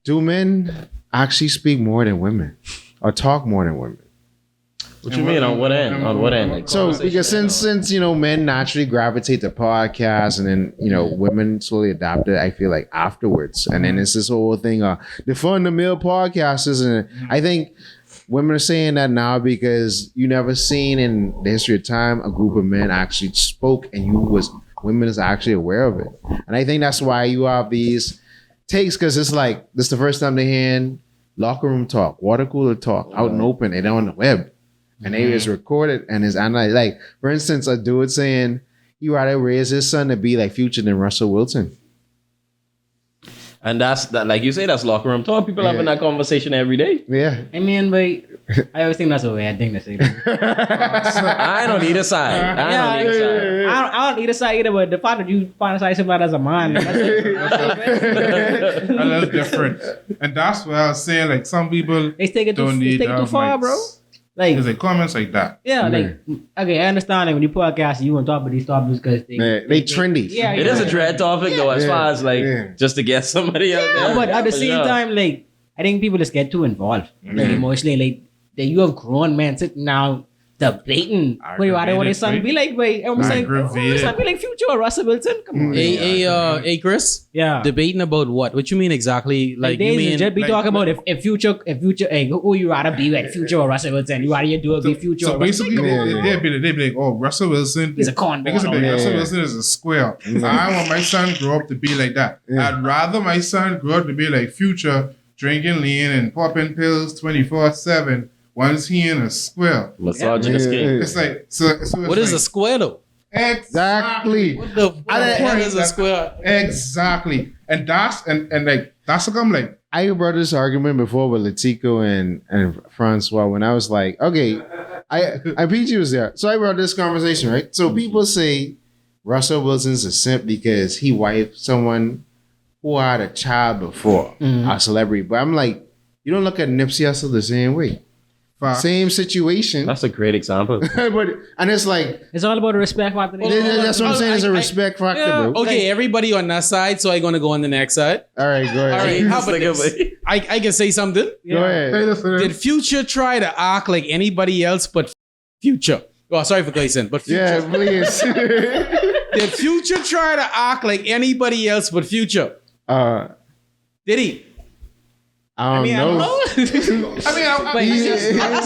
do men actually speak more than women, or talk more than women? What you mean? On what end? On what end? Like so because since you know men naturally gravitate to podcasts, and then you know women slowly adopted, I feel like afterwards, and then it's this whole thing defund the male podcasters, and I think women are saying that now because you never seen in the history of time a group of men actually spoke, and women is actually aware of it, and I think that's why you have these takes, because it's like this is the first time they hear locker room talk, water cooler talk out and open, and on the web. And it is recorded and is analyzed. Like, for instance, a dude saying he rather raise his son to be like Future than Russell Wilson. And that's that, like you say, that's locker room talk. People having that conversation every day. Yeah. I mean, but I always think that's a weird thing to say. I don't need a side. I I don't either side either, but the fact that you fantasize about as a man, that's A little different. And that's why I was saying, like, some people they take it don't need too to have far, mics. bro. Like, There's like comments like that. yeah, like, okay, I understand like when you podcast, you on top of these topics because They trendy. Yeah, It is a dread topic though, as far as like just to get somebody out there. but at the same Yeah. time, like, I think people just get too involved, like emotionally. Like, that you have grown men sitting now debating. Wait, why don't want his son be like? Wait, everyone's saying, oh, his son be like Future or Russell Wilson? Come on. Hey, Chris. Yeah. Debating about what? What you mean exactly? Like, you mean just be like- talking about if Future, hey, who you rather be with, Future or Russell Wilson? You rather you do it be Future So or Russell? basically, they'd be like, oh, Russell Wilson. He's a cornball. Niggas would be like, Yeah. Russell Wilson is a square. I want my son grow up to be like that. I'd rather my son grow up to be like Future, drinking lean and popping pills 24/7. Once he in a square. Misogynist king. It's like, so it's what is a like, square though? Exactly. What the fuck is a square? Exactly. And that's like that's what I'm like. I brought this argument before with Latico and Francois when I was like, okay, I PG was there. So I brought this conversation, right? So people say Russell Wilson's a simp because he wifed someone who had a child before, a celebrity. But I'm like, you don't look at Nipsey Hussle the same way. Same situation. That's a great example. And it's like, It's all about the respect factor. that's what I'm saying. It's a respect factor, bro. Okay, everybody on that side, so I'm gonna go on the next side. All right, go ahead. All right, how about this? I can say something. Go ahead. Did Future try to act like anybody else but Future? Oh, sorry for Gleason, but Future. Yeah, please. Did Future try to act like anybody else but Future? Did he? I don't know. That's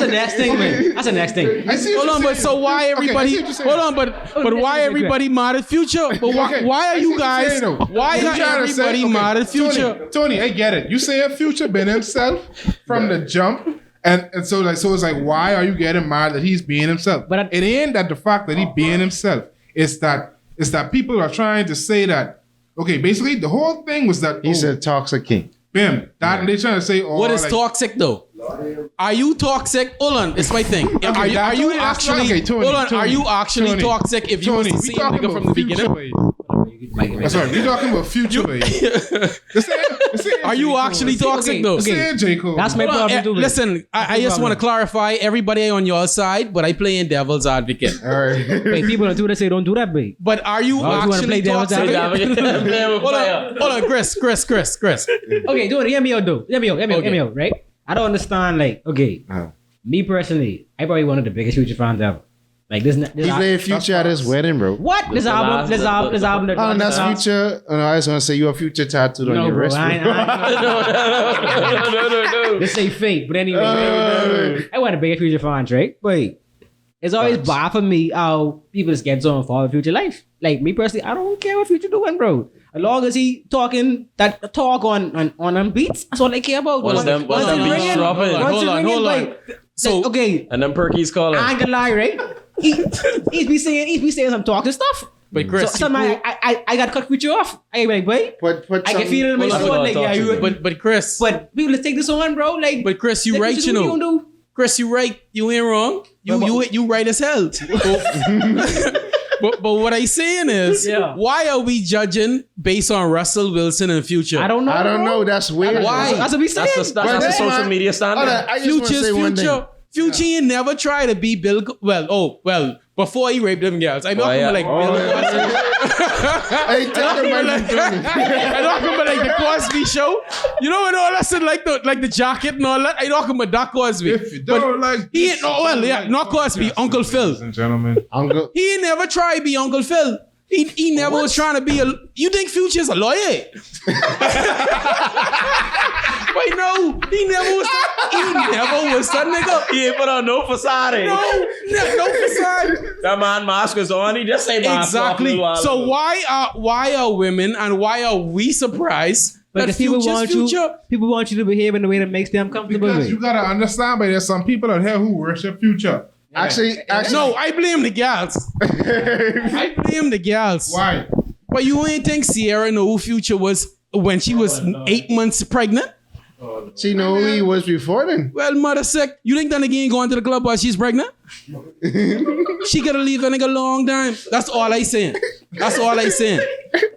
the next thing, man. That's the next thing. I see what Hold you're on, but saying. so why Okay, I everybody? see what you're saying. Hold on, but why everybody mad at Future? But why, Okay, why I are see you what you're guys? saying, though. Why You are trying to say- everybody okay, mad at Future? Tony, I get it. You say Future been himself from the jump, and so it's like, why are you getting mad that he's being himself? But it ain't that the fact that he being himself. It's that people are trying to say that. Okay, basically the whole thing was that He's a toxic king. bim. That and they trying to say, oh, What is like, toxic though? Are you toxic? Hold on, it's my thing. Are you Tony, that's actually? right. Okay, Tony, hold on, Tony, are you actually Tony, toxic if you was Tony, the we same talking nigga from about the Future, beginning? babe. That's right. We talking about Future, babe. Are you actually toxic though? Say J. Cole. That's my Hold on, problem too. man. listen, I just want to clarify. Everybody on your side, but I play in devil's advocate. All right. Wait, people don't do that. Say don't do that, babe. But are you you wanna actually play devil's toxic? advocate? Hold on, Chris. Okay, do it. Hear me out, though. Hear me out, right? I don't understand, like, okay, me personally, I probably one of the biggest Future fans ever. Like, this He played Future at his wedding, bro. what? This album. Oh, and that's Future. Oh, no, I just want to say you have Future tattooed on No, your bro. wrist. No. This ain't fake, but anyway, I want the biggest Future fans, right? But it's always bad for me how people just get so involved in Future life. Like, me personally, I don't care what Future doing, bro. As long as he talking that talk on them beats, that's all I care about. Once them beats dropping. Hold on. So okay, And then Perky's calling. I ain't gonna lie, right? He's be saying some talking stuff. But Chris, So I got cut Future off. I ain't like, wait. Put I can feel it in my Hold on, soul. hold on, Like, yeah, talk to you. me. but Chris, But people just take this on, bro. Like, but Chris, you like, right, what you know. gonna do? Chris, you right. You ain't wrong. You right as hell. But what I saying is, Yeah. why are we judging based on Russell Wilson and Future? I don't know. I don't know. That's weird. Why? That's what we saying. That's the But social man, media standard. Hold on, I just want to Future's say one thing. Future ain't never tried to be Bill. Before he raped them girls, I know him like Bill. Hey, take the mic from Tony. I know him like the Cosby Show. You know, and all that shit, like the jacket and all that. I know him that Cosby. If you don't like He this, ain't not Cosby, yes, Uncle Phil. ladies and gentlemen. Uncle. He ain't never tried to be Uncle Phil. He never was trying to be a. You think Future's a lawyer? Wait, no, he never was. He never was that nigga. He ain't put on no facade. No facade. That man mask is on. He just say mask off a Exactly. little while So ago. why are women and why are we surprised that Because people want Future? people want you to behave in a way that makes them comfortable. Because with. you gotta understand, but there's some people out here who worship Future. Actually, No, I blame the gals. I blame the gals. Why? But you ain't think Sierra know who Future was when she was 8 months pregnant? She know who he was before then. Well, mother sick. You think that nigga ain't going to the club while she's pregnant? She gotta leave that nigga a long time. That's all I saying. That's all I saying.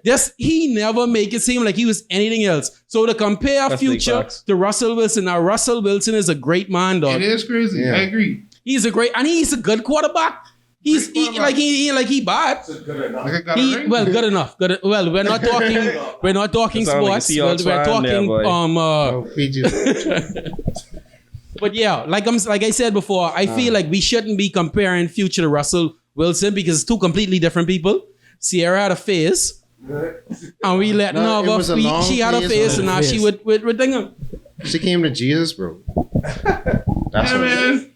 Just he never make it seem like he was anything else. So to compare That's big Future facts. to Russell Wilson, now Russell Wilson is a great man, dog. It is crazy. Yeah. I agree. He's a great, and he's a good quarterback. He ain't like he bad. Like I got a ring. Well, good enough. Good. Well, we're not talking. We're not talking Sound like a sports. Well, Seahawks we're fan there, talking. boy. Oh, PG. But yeah, like I said before, I feel like we shouldn't be comparing Future to Russell Wilson because it's two completely different people. Sierra had a phase, and we let No, it was a long she had a phase phase, or and a now she with Dingham. She came to Jesus, bro. That's Yeah, what it is. man.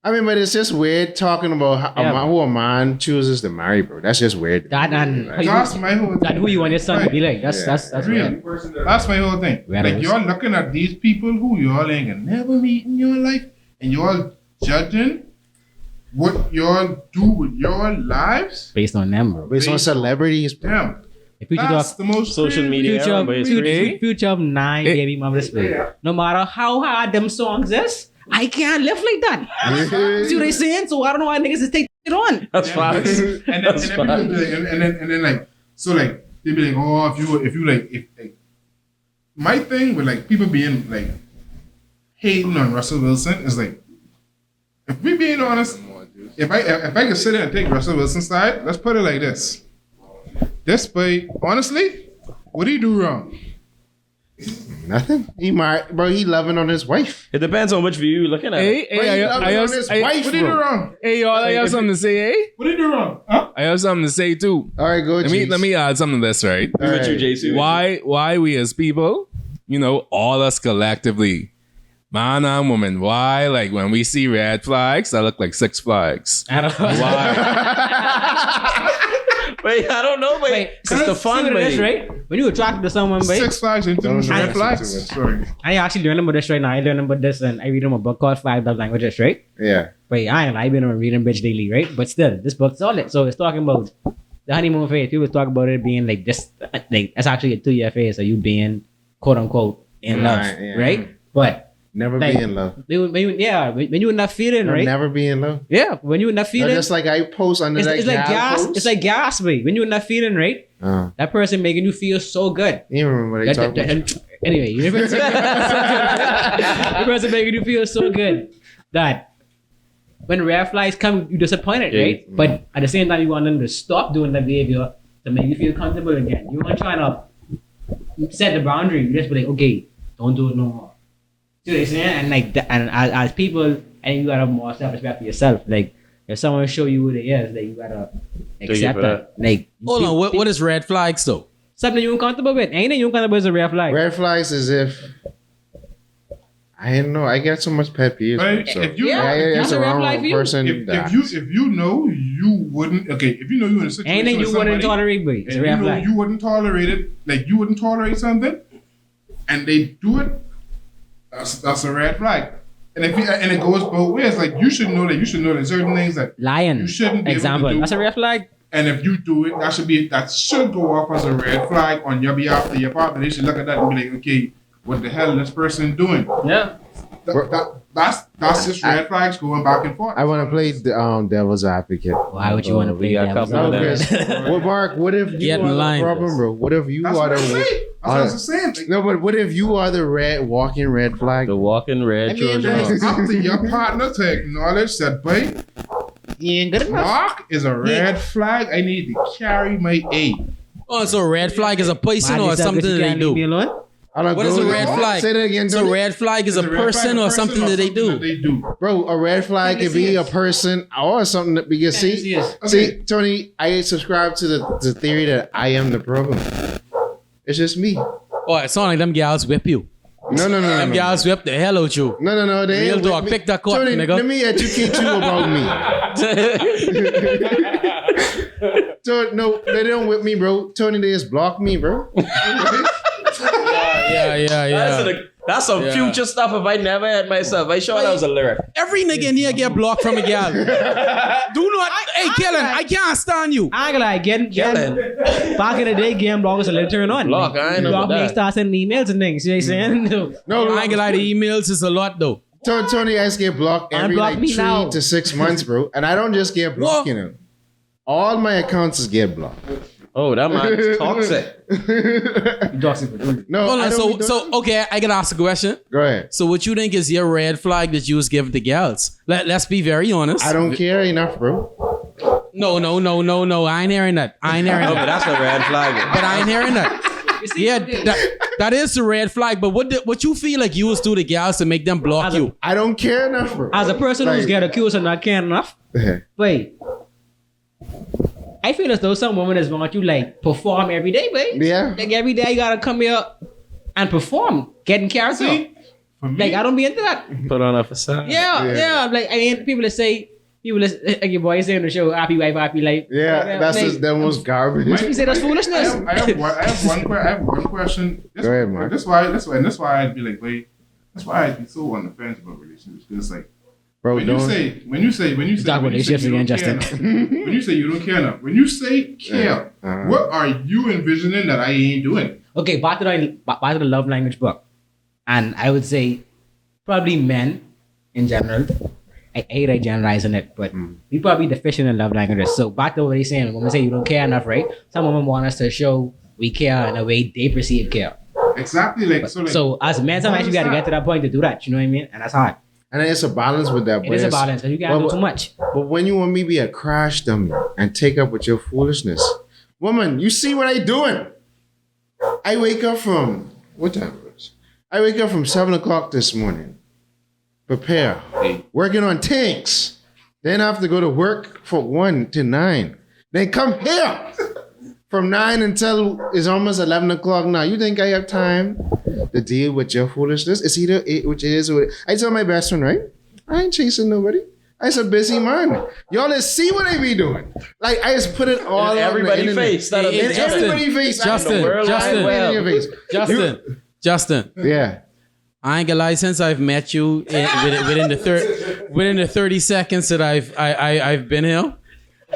I mean, but it's just weird talking about who a man chooses to marry, bro. That's just weird. That and That's my whole thing. that who you want your son to be like. That's Really? weird. That's my whole thing. Right. Like y'all looking at these people who y'all ain't gonna never meet in your life, and y'all judging what y'all do with your lives. Based on them, bro. Based on celebrities, bro. Damn, If Future that's talk, the most Social crazy. media era, but it's crazy. future of 9 baby mamas, bro. No matter how hard them songs is, I can't live like that. See what they saying? So I don't know why niggas just take it on. That's facts. And then, That's and then, people facts. be like, and then like so like they be like, oh, if you like my thing with like people being like hating on Russell Wilson is like, if we being honest, if I could sit there and take Russell Wilson's side, let's put it like this. This boy, honestly, what did he do wrong? Nothing. He might, bro. He loving on his wife. It depends on which view you're looking at. Hey, Bro, he hey, loving I on have, his I, wife, What did he do bro. wrong? hey, y'all, I have something to say, eh? What did he do wrong? Huh? I have something to say too. All right, go. Let me Jeez. add something to this, right? All With you, right. JC. Why we as people, all us collectively, man and woman, why like when we see red flags, that look like Six Flags? I don't know. Why? Wait, I don't know, but Wait, it's the fun, see what it is, baby. right? When you attracted to someone, right? Six Flags into Don't red listen flags. to it. Sorry. I actually learning about this right now. I learning about this and I read him a book called 5 Love Languages, right? Yeah. Wait, I've been reading Bitch daily, right? But still, this book's solid. So it's talking about the honeymoon phase. People talk about it being like this, like it's actually a 2-year phase of you being quote unquote in love, Right, yeah. right? But Never like, be in love. when you in that feeling, You'll right? never be in love. Yeah, when you in that No, feeling, just like I post under it's that like gas. post. It's like gas, babe. When you in that feeling, right? That person making you feel so good. You remember what they talk about? Anyway, the person making you feel so good that when red flags come, you disappointed, Yeah. right? But at the same time, you want them to stop doing that behavior to make you feel comfortable again. You weren't trying to set the boundary. You just be like, okay, don't do it no more. See what I'm saying? And like, and as people, and you gotta have more self-respect for yourself. Like, if someone show you who they is, like you gotta accept for that. Like, Hold on, what is red flags though? something you uncomfortable with? Anything you uncomfortable with is a red flag. Red flags is if I don't know. I get so much pet peeves. Right? So If you Yeah, know, that's it's a the red wrong flag for you. person. if you know you wouldn't if you know you in a situation Anything with you wouldn't somebody, tolerate, boy, it's a and red you know flag. you wouldn't tolerate it, like you wouldn't tolerate something, and they do it, that's a red flag. And if and it goes both ways. Like you should know that certain things that Lying. you shouldn't be Example. able to do. That's a red flag. And if you do it, that should go off as a red flag on your behalf to your partner. They should look at that and be like, okay, what the hell is this person doing? Yeah. That's just red flags going back and forth. I want to play the devil's advocate. Why would you want to we play got that? couple No, of because that. well, Mark, what if you Get in are line. the problem, bro? What if you That's are what I'm saying. the That's what I'm saying. Like, no? But what if you are the walking red flag? The walking red I mean, Trojan bro, horse. it's up to your partner to acknowledge that, boy, You ain't good enough. Mark is a red flag. I need to carry my A. Oh, so red flag is a person Mind or yourself, something you that they can't leave me do? alone. I don't What is go a there. red flag? Say that again, So Tony. red flag is a It's red flag, person or something that they do. Bro, a red flag could be a person or something that because see, Tony, I subscribe to the theory that I am the problem. It's just me. Oh, it sounds like them gals whip you. No. Them gals whip the hell out you. No. They Real ain't dog, with me. pick that court, Tony, nigga. let me educate you about me. So, no, they don't whip me, bro. Tony, they just block me, bro. Yeah. That's some future stuff. If I never had myself, I sure that was a lyric. Every nigga in here get blocked from a gal. Do not. Hey, Kellen, I can't stand you. I ain't gonna lie, getting back in the day, game blog was a little turn on. Block, I ain't know Block about me that. start sending emails and things. You know what I'm saying? No, I ain't gonna lie, the emails is a lot though. Tony, I just get blocked every Unblock like me 3 now. to 6 months, bro. And I don't just get blocked, you know. All my accounts is get blocked. Oh, that man's toxic. No, Hold I on, don't be so okay, I can ask a question. Go ahead. So what you think is your red flag that you was giving to gals? Let's be very honest. I don't care enough, bro. No. I ain't hearing that. I ain't hearing No, but that. that's a red flag. But I ain't hearing that. Yeah, that is a red flag. But what you feel like you was do to gals to make them block you? I don't care enough, bro. As a person who's Like- get accused of not caring enough, wait. I feel as though some women just want you like perform every day, babe. Yeah. Like every day you gotta come here and perform, getting character. For me, Like I don't be into that. Put on a facade. Yeah. Like I mean, people that say, like your boy say on the show, happy wife, happy life. Yeah, that's like, just the most garbage. You say that's foolishness. I have one question. Go ahead, man. That's why I'd be like, wait. That's why I'd be so on the fence about relationships. Because like, Bro, when don't. you say Talk about relationships again, Justin. When you say you don't care enough, when you say care, what are you envisioning that I ain't doing? Okay, back to the love language book, and I would say probably men in general. I hate generalizing it, but we probably deficient in love languages. So back to what he's saying, when women say you don't care enough, right? Some women want us to show we care in a way they perceive care. Exactly, like So as men, sometimes you got to get to that point to do that. You know what I mean? And that's hard. And it's a balance with that. It is a balance, because you can't do too much. But when you want me to be a crash dummy and take up with your foolishness, woman, you see what I doing? I wake up from what time it was? I wake up from 7 o'clock this morning. Prepare, working on tanks. Then I have to go to work from 1 to 9. Then come here from 9 until it's almost 11 o'clock now. You think I have time to deal with your foolishness? It's either it, which it is. I tell my best friend, right? I ain't chasing nobody. I's a busy man. Y'all just see what I be doing. Like I just put it all In everybody's face. In everybody's face. Justin. Yeah. I ain't gonna lie. Since I've met you within the 30 seconds that I've been here,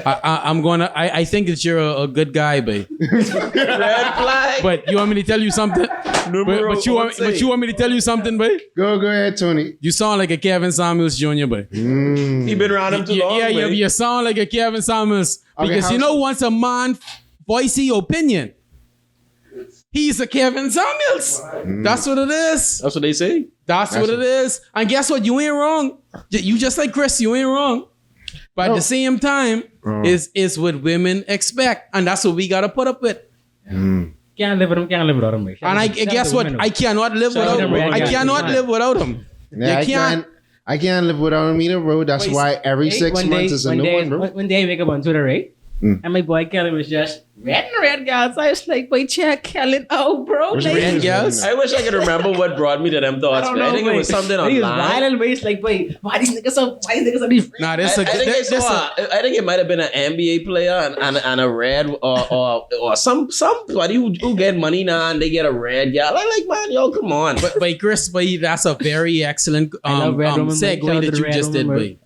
I think that you're a good guy, babe. Red flag. But you want me to tell you something? But you want me to tell you something, babe? Go ahead, Tony. You sound like a Kevin Samuels Jr., babe. He been around him too long. Yeah, babe. you sound like a Kevin Samuels. Because you know, once a man voice his opinion, he's a Kevin Samuels. That's what it is. That's what they say. That's what it is. And guess what? You ain't wrong. You just like Chris, you ain't wrong. But at the same time, is what women expect. And that's what we gotta put up with. Can't live without them. And I guess what? I cannot live without him. I cannot live without him. Yeah, You can't. I can't live without him either, bro. That's why every 6 months is a new one, bro. One day I wake up on Twitter, right? And my boy Kelly was just red girls. I was like, boy, check Kelly out, bro. Which Like, red girls? I wish I could remember what brought me to them thoughts. I don't man. I know, think it was boy. something He was online. violent, but he's like, boy, why these niggas are these? Nah, this I think it might have been an NBA player and a red or somebody who get money now and they get a red girl. I like, man, yo, come on. But Chris, that's a very excellent love red woman, segue shout out to that the you red just did, woman, boy.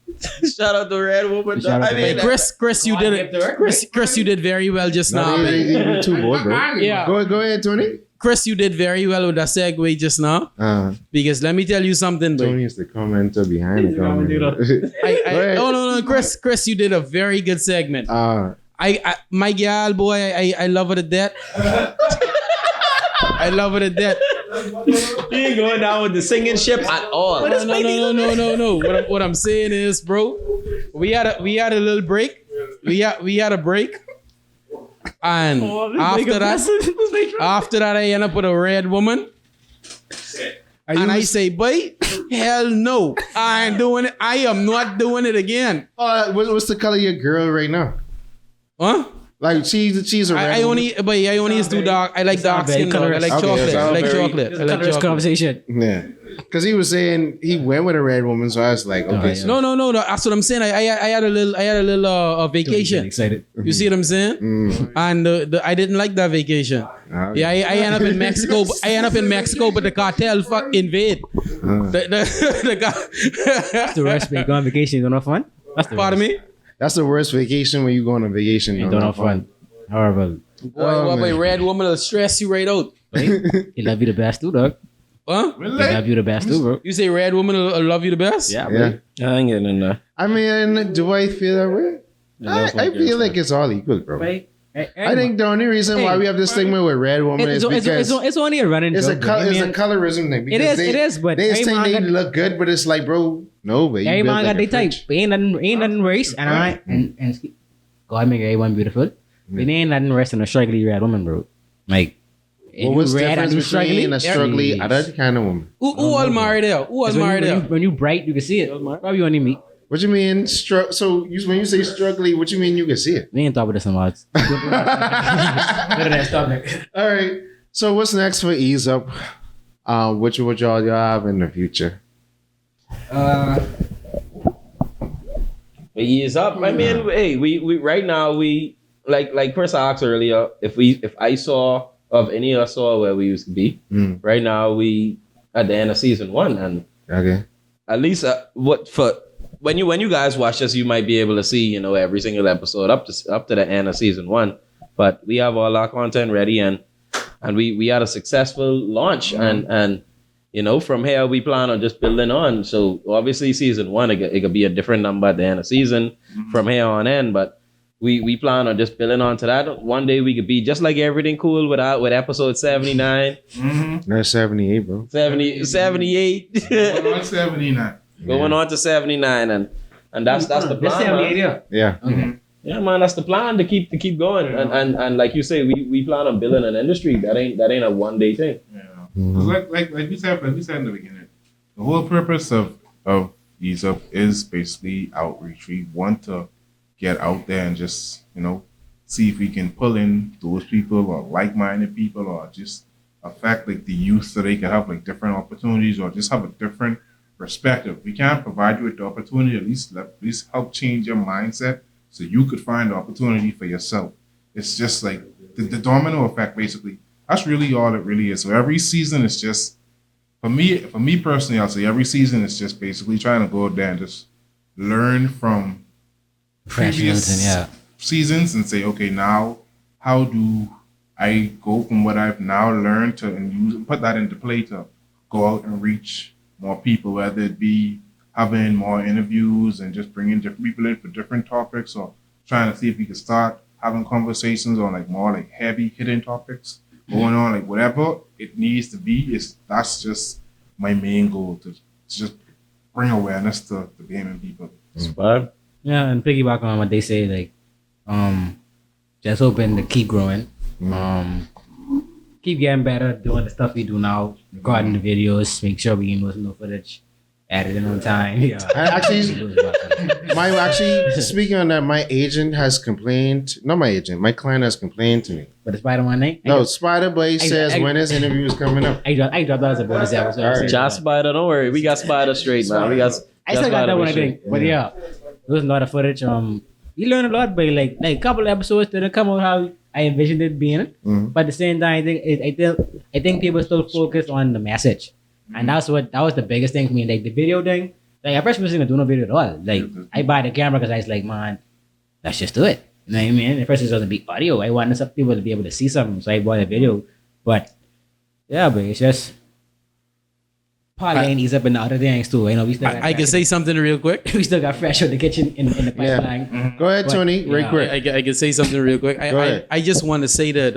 Shout out to Red Woman. Shout out to I mean, Chris, you did it. Chris, you did very well just now. You're too bold, bro. Yeah. Go ahead, Tony. Chris, you did very well with that segue just now. Because let me tell you something, boy. Tony is the commenter behind the comment. No, Chris, you did a very good segment. My gal, boy, I love her to death. I love her to death. he ain't going down with the singing ship at all. No. What I'm saying is, bro, we had a little break. We had a break. And after that, I end up with a red woman. And I say, boy, hell no. I ain't doing it. I am not doing it again. What's the color of your girl right now? Huh? Like she's a red I woman. I only do dark. I like dark skin. Dog. I like Okay, chocolate. I sounds like very- chocolate. I like Colorist chocolate. conversation. Yeah, because he was saying he went with a red woman, so I was like, okay, yeah. so No. That's what I'm saying. I had a little vacation. Excited. You see what I'm saying? And I didn't like that vacation. Yeah, I end up in Mexico. I end up in Mexico, but the cartel invade. The That's the worst way. Go on vacation, you don't have fun. That's the pardon worst. me. that's the worst vacation when you go on a vacation. You don't have fun. Horrible. Boy, Oh, what man. a red woman will stress you right out. He love you the best too, dog. Huh? He love you the best too, bro. You say red woman will love you the best? Yeah, Yeah, bro. I ain't getting in there. I mean, do I feel that way? I feel like it's all equal, bro. Right? I think the only reason why we have this stigma with red woman is because It's only a running it's a joke. bro. I it's a mean, colorism thing. It because is, but they every think man they got- look good, but it's like, bro, no, but you every built man like got a their type. fridge. Ain't nothing race, and I and God make everyone beautiful. But ain't nothing race than a struggly red woman, bro. Like, Well, what's the red difference and you between a struggly yeah. other kind of woman? Who all married there? Who all married there? When you bright, you can see it. Probably only me. What you mean? So when you say struggly, what you mean you can see it? We ain't talk about this in lots. Stop it. All right. So what's next for Ease Up? What y'all have in the future? But he is up. I mean, hey, we right now we like Chris asked earlier if I saw of any of us saw where we used to be. Right now we at the end of season 1, and Okay. at least what for when you guys watch this, you might be able to see every single episode up to the end of season 1. But we have all our content ready, and we had a successful launch, and from here we plan on just building on. So obviously season 1 it could be a different number at the end of season from here on in, but we plan on just building on to that. One day we could be just like Erryting Kool with episode 79, That's 78, bro. 78. 179. Going on to 79, and that's the plan, man. Yeah. Yeah, man, that's the plan to keep going, and like you say, we plan on building an industry that ain't a one day thing. Yeah. 'Cause like we said in the beginning, the whole purpose of Ease Up is basically outreach. We want to get out there and just see if we can pull in those people or like-minded people, or just affect like the youth so they can have like different opportunities or just have a different perspective. We can't provide you with the opportunity, at least help change your mindset so you could find the opportunity for yourself. It's just like the domino effect, basically. That's really all it really is. So every season is just, for me personally, I'll say every season is just basically trying to go out there and just learn from previous seasons and say, okay, now how do I go from what I've now learned to and put that into play to go out and reach more people, whether it be having more interviews and just bringing different people in for different topics, or trying to see if we can start having conversations on like more like heavy hitting topics going on, like whatever it needs to be. That's just my main goal, to just bring awareness to the gaming people. Spot. Yeah, and piggyback on what they say, like, just hoping to keep growing, keep getting better, doing the stuff we do now, recording the videos, make sure we use no footage, editing on time. Yeah. Speaking on that, my agent has complained. Not my agent, my client has complained to me. But the Spider-Man name? No, Spider Boy says when his interview is coming up. I dropped that as a bonus episode. All right. Josh Spider, don't worry, we got Spider straight, man. I still got that one, I think. But yeah, there was a lot of footage. You learn a lot, but like a couple episodes didn't come out how I envisioned it being. But at the same time, I think people still focus on the message, and that was the biggest thing for me. Like the video thing, like I first wasn't gonna do no video at all. Like I buy the camera because I was like, man, let's just do it. You know what I mean? At first it was gonna be audio. I wanted some people to be able to see something, so I bought a video. But yeah, but it's just parlay Ease Up in the other things too. We still got I can say something real quick. we still got Fresh out the kitchen in the pipeline. Go ahead, Tony, right quick. I can say something real quick. Go ahead. I just want to say that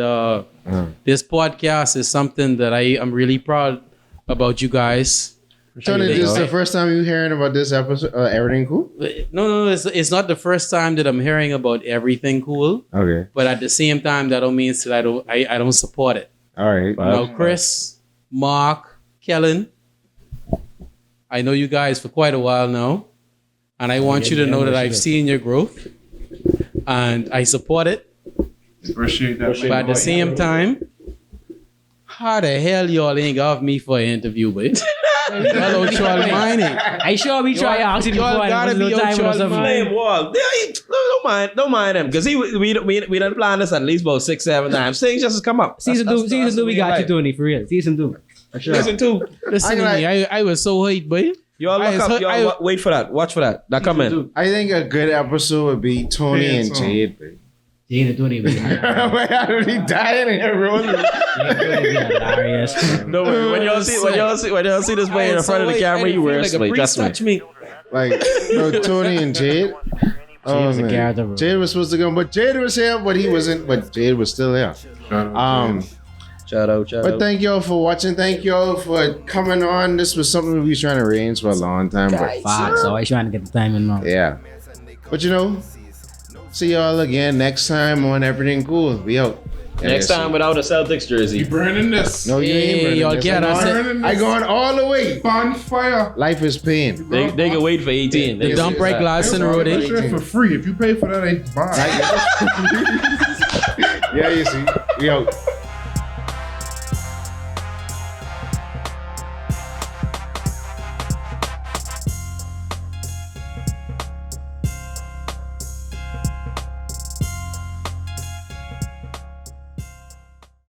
this podcast is something that I am really proud about you guys. Tony, this is the first time you're hearing about this episode, Erryting Kool? No, it's not the first time that I'm hearing about Erryting Kool. Okay. But at the same time, that don't mean that I don't support it. All right. Now, Chris, Mark, Kellen, I know you guys for quite a while now, and I want you to know that I've seen your growth, and I support it. Appreciate that. But at the same time, how the hell y'all ain't got me for an interview, but y'all out y'all mining. I sure we try asking before. y'all gotta be out y'all something. mind. Flame wall. Don't mind him, because we done planned this at least about 6-7 times. Things just come up. Season two, we got you, Tony, for real. Season 2. For sure. Season 2. Listen to me, I was so hyped, boy. Y'all look up. Y'all wait for that. Watch for that. That come in. I think a good episode would be Tony Yeah, and Tony. Jade. Babe. Jade and Tony be He dying and everyone. hilarious. No, when y'all see this boy in front of the camera, you wear a split. Trust me. Touch me. Like, no, Tony and Jade. Oh, was a man. character, bro. Jade was supposed to go, but Jade was here, but he wasn't. But Jade was still there. Shout out. But thank y'all for watching. Thank y'all for coming on. This was something we was trying to arrange for a long time. But Fox, always trying to get the time in now. yeah. But you know, see y'all again next time on Erryting Kool. We out. Next time without a Celtics jersey. You burning this? No, you ain't burning y'all this. get us. I going all the way. Bonfire. Life is pain. They can wait for 18. The dump right glass in the road. That shit for free. If you pay for that, I buy. Yeah, you see. We out.